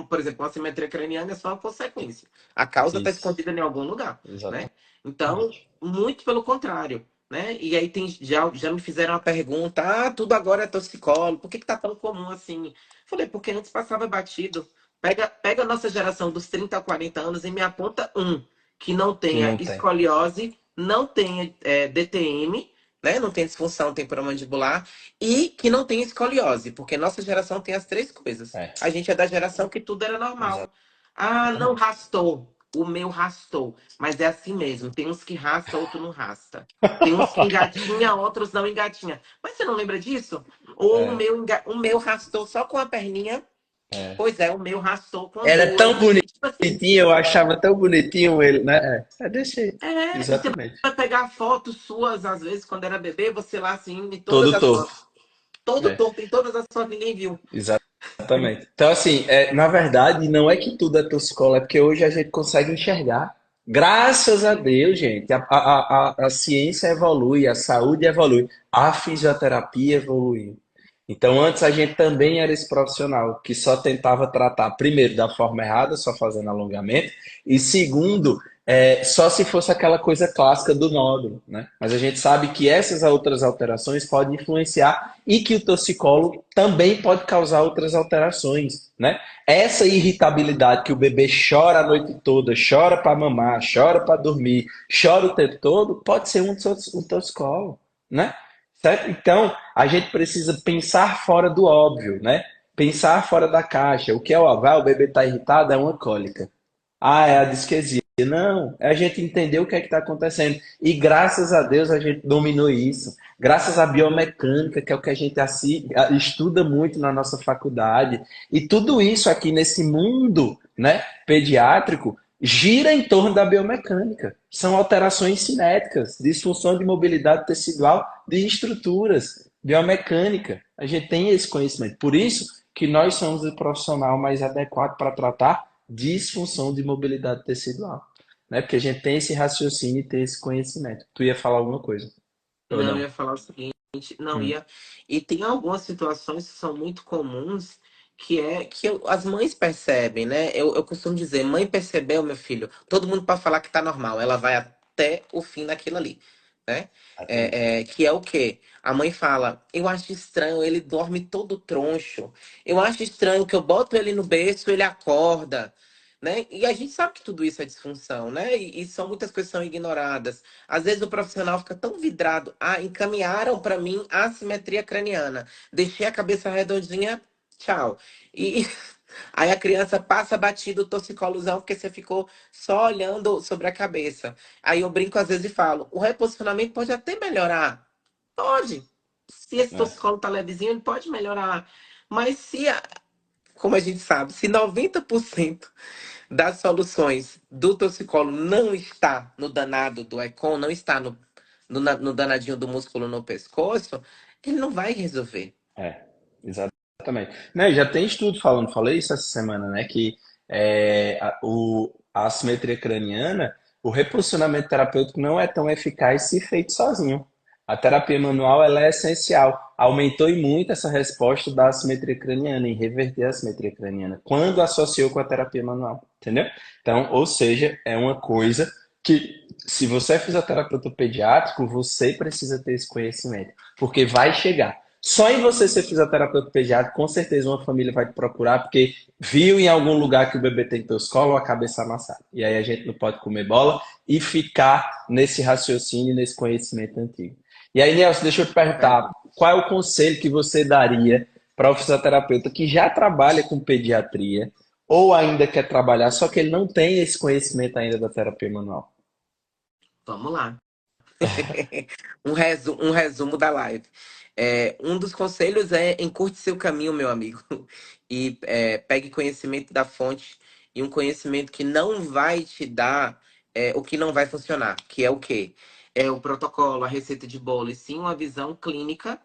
por exemplo, uma assimetria craniana é só uma consequência. A causa está Isso, escondida em algum lugar, né? exatamente. Então, muito pelo contrário, né? E aí já me fizeram uma pergunta, tudo agora é toxicólogo, por que tá tão comum assim? Falei, porque antes passava batido. Pega a nossa geração dos 30 a 40 anos e me aponta um que não Que tenha não tem. escoliose, não tenha DTM, né? Não tem disfunção temporomandibular e que não tem escoliose, porque nossa geração tem as três coisas. É, A gente é da geração que tudo era normal. Ah, não exatamente. rastou. O meu rastou. Mas é assim mesmo. Tem uns que rasta, outro não rasta. Tem uns que engatinha, outros não engatinha. Mas você não lembra disso? Ou É, o meu rastou só com a perninha. é. Pois é, o meu rastou com Era tão duas. E tipo assim, bonitinho, eu achava tão bonitinho ele, né? É desse jeito. e você Exatamente. vai pegar fotos suas, às vezes, quando era bebê, você lá assim, em todas Todo as torto. fotos. Todo É, torto, em todas as fotos, ninguém viu. Exatamente. Então, assim, na verdade, não é que tudo é toxicólogo, é porque hoje a gente consegue enxergar. Graças a Deus, gente, a ciência evolui, a saúde evolui, a fisioterapia evolui. Então, antes a gente também era esse profissional que só tentava tratar, primeiro, da forma errada, só fazendo alongamento, e segundo, só se fosse aquela coisa clássica do nódulo, né? Mas a gente sabe que essas outras alterações podem influenciar e que o torcicolo também pode causar outras alterações, né? Essa irritabilidade que o bebê chora a noite toda, chora para mamar, chora para dormir, chora o tempo todo, pode ser um torcicolo, né? Certo? Então, a gente precisa pensar fora do óbvio, né? Pensar fora da caixa. O que é o óbvio? Ah, o bebê está irritado, é uma cólica. Ah, é a disquesia. Não, é a gente entender o que é que está acontecendo. E graças a Deus a gente dominou isso. Graças à biomecânica, que é o que a gente estuda muito na nossa faculdade. E tudo isso aqui nesse mundo, né, pediátrico gira em torno da biomecânica. São alterações cinéticas, disfunção de mobilidade tecidual de estruturas, biomecânica. A gente tem esse conhecimento. Por isso que nós somos o profissional mais adequado para tratar disfunção de mobilidade tecidual. Né? Porque a gente tem esse raciocínio e tem esse conhecimento. Tu ia falar alguma coisa? Ou Não, eu não? ia falar o seguinte, não Hum. ia. E tem algumas situações que são muito comuns que é que as mães percebem, né? Eu costumo dizer, mãe percebeu, meu filho, todo mundo para falar que tá normal, ela vai até o fim daquilo ali, né? Exatamente. Que é o quê? A mãe fala, eu acho estranho, ele dorme todo troncho. Eu acho estranho que eu boto ele no berço, ele acorda, né? E a gente sabe que tudo isso é disfunção, né? E são muitas coisas que são ignoradas. Às vezes o profissional fica tão vidrado. Ah, encaminharam para mim a assimetria craniana. Deixei a cabeça redondinha, tchau. E aí a criança passa batido o torcicolosão porque você ficou só olhando sobre a cabeça. Aí eu brinco às vezes e falo: o reposicionamento pode até melhorar. Pode. Se esse É. torcicolo tá levezinho, ele pode melhorar. Mas como a gente sabe, se 90% das soluções do torcicolo não está no danado do ECOM, não está no danadinho do músculo no pescoço, ele não vai resolver. É, exatamente. Né, já tem estudo falando, falei isso essa semana, né? Que a assimetria craniana, o reposicionamento terapêutico não é tão eficaz se feito sozinho. A terapia manual ela é essencial. Aumentou e muito essa resposta da assimetria craniana, em reverter a assimetria craniana, quando associou com a terapia manual, entendeu? Então, ou seja, é uma coisa que, se você é fisioterapeuta pediátrico, você precisa ter esse conhecimento, porque vai chegar. Só em você ser fisioterapeuta pediátrico, com certeza uma família vai te procurar, porque viu em algum lugar que o bebê tem toscolo ou a cabeça amassada. E aí a gente não pode comer bola e ficar nesse raciocínio, nesse conhecimento antigo. E aí, Nelson, deixa eu te perguntar, qual é o conselho que você daria para o fisioterapeuta que já trabalha com pediatria ou ainda quer trabalhar, só que ele não tem esse conhecimento ainda da terapia manual? Vamos lá. Um resumo da live. Um dos conselhos é encurte seu caminho, meu amigo, e pegue conhecimento da fonte e um conhecimento que não vai te dar o que não vai funcionar, que é o quê? É o protocolo, a receita de bolo, e sim uma visão clínica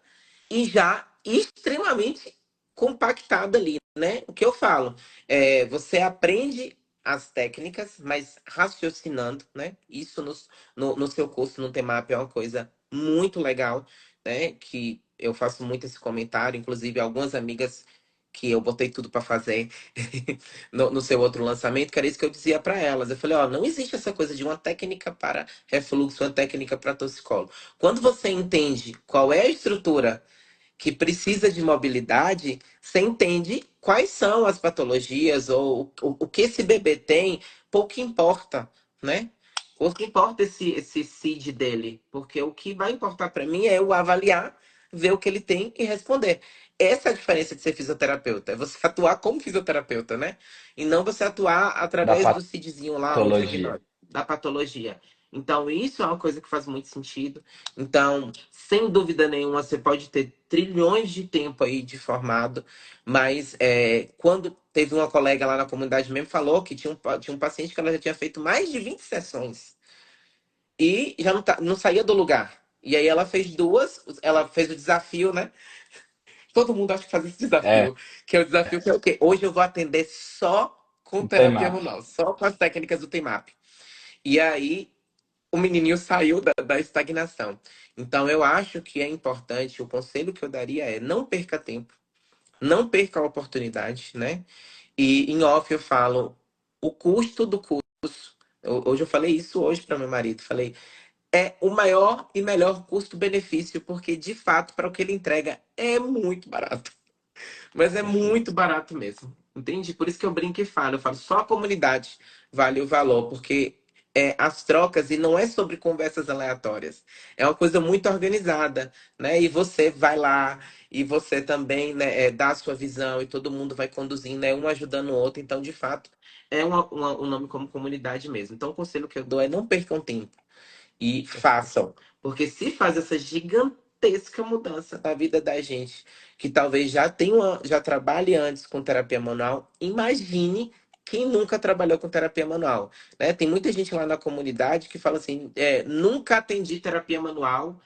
e já extremamente compactada ali, né? O que eu falo? Você aprende as técnicas, mas raciocinando, né? Isso no seu curso no Temap é uma coisa muito legal, né? Que eu faço muito esse comentário, inclusive algumas amigas que eu botei tudo para fazer no seu outro lançamento, que era isso que eu dizia para elas. Eu falei, ó, não existe essa coisa de uma técnica para refluxo, uma técnica para torcicolo. Quando você entende qual é a estrutura que precisa de mobilidade, você entende quais são as patologias ou o que esse bebê tem, pouco importa, né? Pouco importa esse CID dele, porque o que vai importar para mim é eu avaliar, ver o que ele tem e responder. Essa é a diferença de ser fisioterapeuta, é você atuar como fisioterapeuta, né? E não você atuar Da através do CIDzinho lá, o patologia. diagnóstico, da patologia. Então, isso é uma coisa que faz muito sentido. Então, sem dúvida nenhuma, você pode ter trilhões de tempo aí de formado, mas quando teve uma colega lá na comunidade mesmo, falou que tinha um paciente que ela já tinha feito mais de 20 sessões e já não saía do lugar. E aí ela fez duas, ela fez o desafio, né? Todo mundo acha que faz esse É, desafio. Que é o desafio que é o quê? Hoje eu vou atender só com o terapia temap. manual, só com as técnicas do Temap. E aí o menininho saiu da estagnação. Então eu acho que é importante, o conselho que eu daria é não perca tempo, não perca a oportunidade, né? E em off eu falo o custo do curso. Hoje eu falei isso hoje para meu marido. Falei, é o maior e melhor custo-benefício, porque de fato, para o que ele entrega, é muito barato. Mas é muito Perfeito. barato mesmo. Entende? Por isso que eu brinco e falo. Eu falo, só a comunidade vale o valor, porque as trocas, e não é sobre conversas aleatórias, é uma coisa muito organizada, né? E você vai lá, e você também, né, dá a sua visão, e todo mundo vai conduzindo, né, um ajudando o outro. Então, de fato, é um nome como comunidade mesmo. Então, o conselho que eu dou é não percam tempo e façam. Porque se faz essa gigantesca mudança na vida da gente, que talvez já trabalhe antes com terapia manual, imagine quem nunca trabalhou com terapia manual, né? Tem muita gente lá na comunidade que fala assim, nunca atendi terapia manual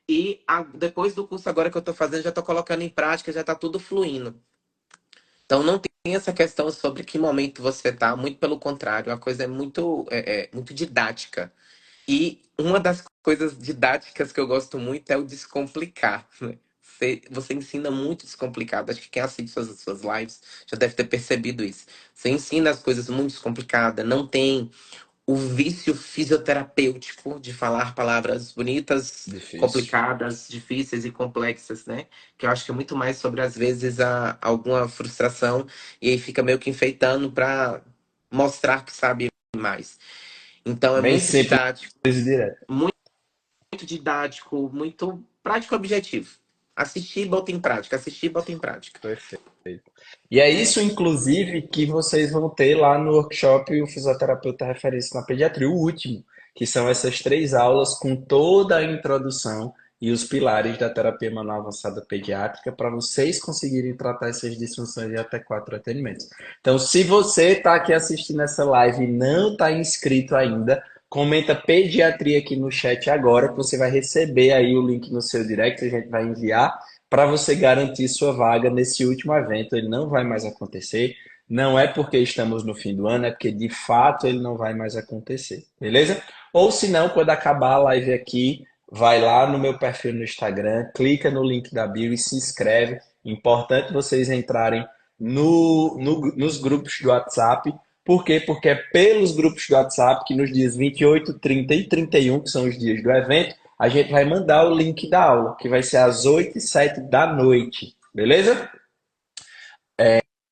e depois do curso agora que eu estou fazendo, já estou colocando em prática, já está tudo fluindo. Então não tem essa questão sobre que momento você está, muito pelo contrário, a coisa é muito didática. E uma das coisas didáticas que eu gosto muito é o descomplicar, né? Você ensina muito descomplicado. Acho que quem assiste suas lives já deve ter percebido isso. Você ensina as coisas muito descomplicadas, não tem o vício fisioterapêutico de falar palavras bonitas, Difícil. complicadas, difíceis e complexas, né? Que eu acho que é muito mais sobre, às vezes, alguma frustração e aí fica meio que enfeitando para mostrar que sabe mais. Então é Bem muito simples didático, e direto. muito didático, muito prático e objetivo. Assistir e bota em prática, assistir e bota em prática. Perfeito. E é isso, inclusive, que vocês vão ter lá no workshop o fisioterapeuta referência na pediatria, o último, que são essas 3 aulas com toda a introdução e os pilares da terapia manual avançada pediátrica para vocês conseguirem tratar essas disfunções de até 4 atendimentos. Então, se você está aqui assistindo essa live e não está inscrito ainda, comenta pediatria aqui no chat agora, que você vai receber aí o link no seu direct, a gente vai enviar para você garantir sua vaga nesse último evento. Ele não vai mais acontecer. Não é porque estamos no fim do ano, é porque de fato ele não vai mais acontecer, beleza? Ou se não, quando acabar a live aqui, vai lá no meu perfil no Instagram, clica no link da bio e se inscreve. Importante vocês entrarem nos grupos do WhatsApp. Por quê? Porque é pelos grupos do WhatsApp que nos dias 28, 30 e 31, que são os dias do evento, a gente vai mandar o link da aula, que vai ser às 8 e 7 da noite, beleza?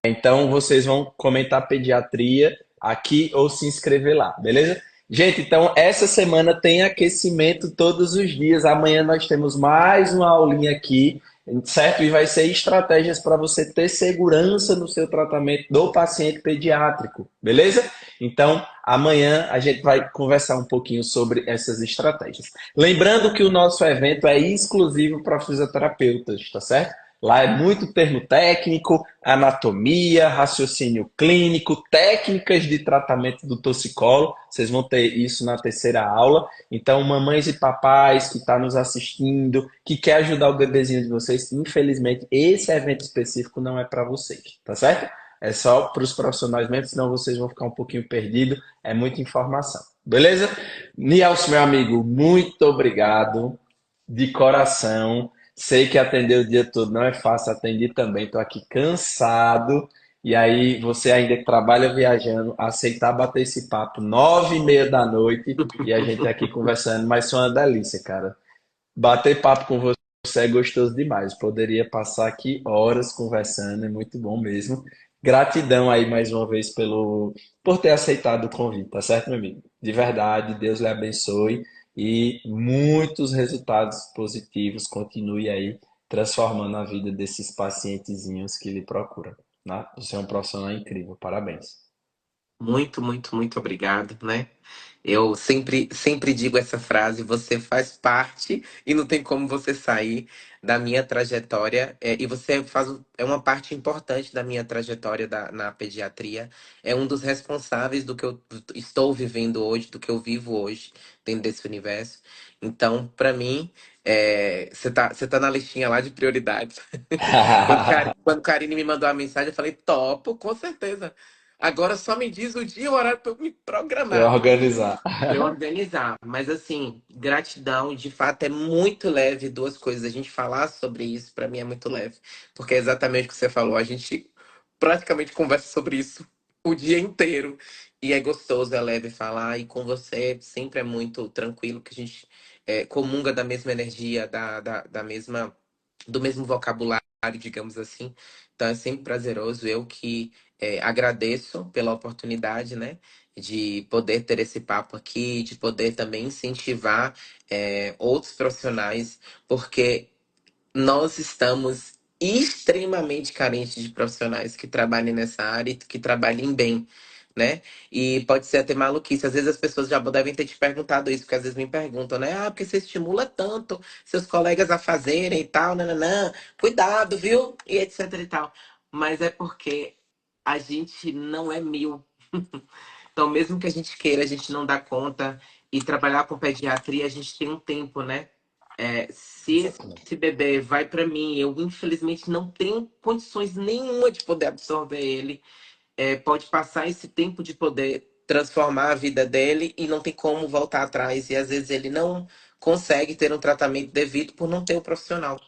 Então vocês vão comentar pediatria aqui ou se inscrever lá, beleza? Gente, então essa semana tem aquecimento todos os dias. Amanhã nós temos mais uma aulinha aqui, certo? E vai ser estratégias para você ter segurança no seu tratamento do paciente pediátrico, beleza? Então, amanhã a gente vai conversar um pouquinho sobre essas estratégias. Lembrando que o nosso evento é exclusivo para fisioterapeutas, tá certo? Lá é muito termo técnico, anatomia, raciocínio clínico, técnicas de tratamento do torcicolo. Vocês vão ter isso na terceira aula. Então, mamães e papais que estão nos assistindo, que quer ajudar o bebezinho de vocês, infelizmente, esse evento específico não é para vocês, tá certo? É só para os profissionais mesmo, senão vocês vão ficar um pouquinho perdidos. É muita informação. Beleza? Nielson, meu amigo, muito obrigado de coração. Sei que atender o dia todo não é fácil, atendi também, estou aqui cansado. E aí, você ainda que trabalha viajando, aceitar bater esse papo 9h30 da noite e a gente aqui conversando, mas foi uma delícia, cara. Bater papo com você é gostoso demais. Poderia passar aqui horas conversando, é muito bom mesmo. Gratidão aí mais uma vez por ter aceitado o convite, tá certo, meu amigo? De verdade, Deus lhe abençoe e muitos resultados positivos. Continue aí transformando a vida desses pacientezinhos que lhe procuram, né? Você é um profissional incrível, parabéns. Muito, muito, muito obrigado, né? Eu sempre digo essa frase: você faz parte e não tem como você sair da minha trajetória. E você é uma parte importante da minha trajetória na pediatria. É um dos responsáveis do que eu estou vivendo hoje, do que eu vivo hoje dentro desse universo. Então, para mim, você tá na listinha lá de prioridades. Quando Karine me mandou a mensagem, eu falei: topo, com certeza. Agora só me diz o dia e o horário para eu me Se programar. organizar. Pra eu organizar. Mas assim, gratidão, de fato, é muito leve duas coisas. A gente falar sobre isso, pra mim, é muito leve. Porque é exatamente o que você falou. A gente praticamente conversa sobre isso o dia inteiro. E é gostoso, é leve falar. E com você sempre é muito tranquilo, que a gente comunga da mesma energia, da mesma, do mesmo vocabulário, digamos assim. Então é sempre prazeroso. Eu que agradeço pela oportunidade, né? De poder ter esse papo aqui, de poder também incentivar outros profissionais, porque nós estamos extremamente carentes de profissionais que trabalhem nessa área e que trabalhem bem, né? E pode ser até maluquice. Às vezes as pessoas já devem ter te perguntado isso, porque às vezes me perguntam, né? Ah, porque você estimula tanto seus colegas a fazerem e tal, nananã. Cuidado, viu? E etc e tal. Mas é porque a gente não é mil. Então, mesmo que a gente queira, a gente não dá conta. E trabalhar com pediatria, a gente tem um tempo, né? Se Exatamente. esse bebê vai para mim, eu infelizmente não tenho condições nenhuma de poder absorver ele. Pode passar esse tempo de poder transformar a vida dele e não tem como voltar atrás. E às vezes ele não consegue ter um tratamento devido por não ter o profissional.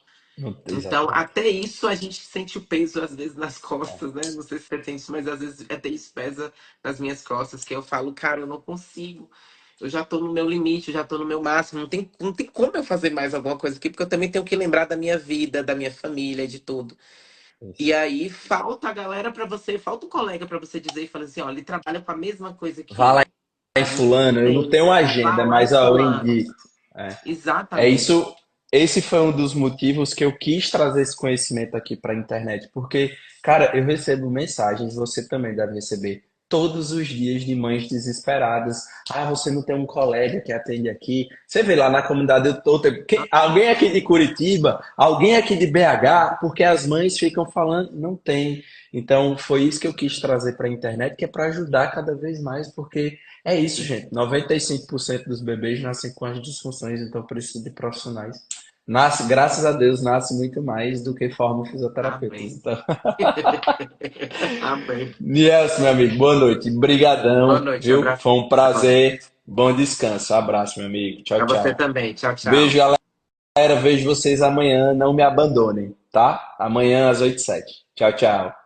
Então, Exatamente. até isso a gente sente o peso às vezes nas É, costas, né? Não sei se você tem isso, mas às vezes até isso pesa nas minhas costas, que eu falo, cara, eu não consigo. Eu já tô no meu limite, eu já tô no meu máximo. Não tem como eu fazer mais alguma coisa aqui, porque eu também tenho que lembrar da minha vida, da minha família, de tudo. E isso. aí falta a galera pra você, falta um colega pra você dizer e falar assim, ó, ele trabalha com a mesma coisa que Vá lá eu. em A gente fulano, eu não tem. tenho uma Vá agenda, lá em mas ó, eu fulano. indico. É. É Exatamente. isso. Esse foi um dos motivos que eu quis trazer esse conhecimento aqui para a internet, porque, cara, eu recebo mensagens, você também deve receber todos os dias de mães desesperadas. Ah, você não tem um colega que atende aqui. Você vê lá na comunidade eu tô, alguém aqui de Curitiba, alguém aqui de BH, porque as mães ficam falando, não tem. Então, foi isso que eu quis trazer para a internet, que é para ajudar cada vez mais, porque é isso, gente. 95% dos bebês nascem com as disfunções, então precisa de profissionais. Nasce, graças a Deus, nasce muito mais do que formam fisioterapeutas. Amém. Então, Amém. Nielson, meu amigo, boa noite. Boa Brigadão, noite, viu? abraço. Foi um prazer. Bom descanso. Abraço, meu amigo. Tchau, Pra você tchau. também. Tchau, Beijo, tchau. galera. Vejo vocês amanhã. Não me abandonem, tá? Amanhã às 8h07. Tchau, tchau.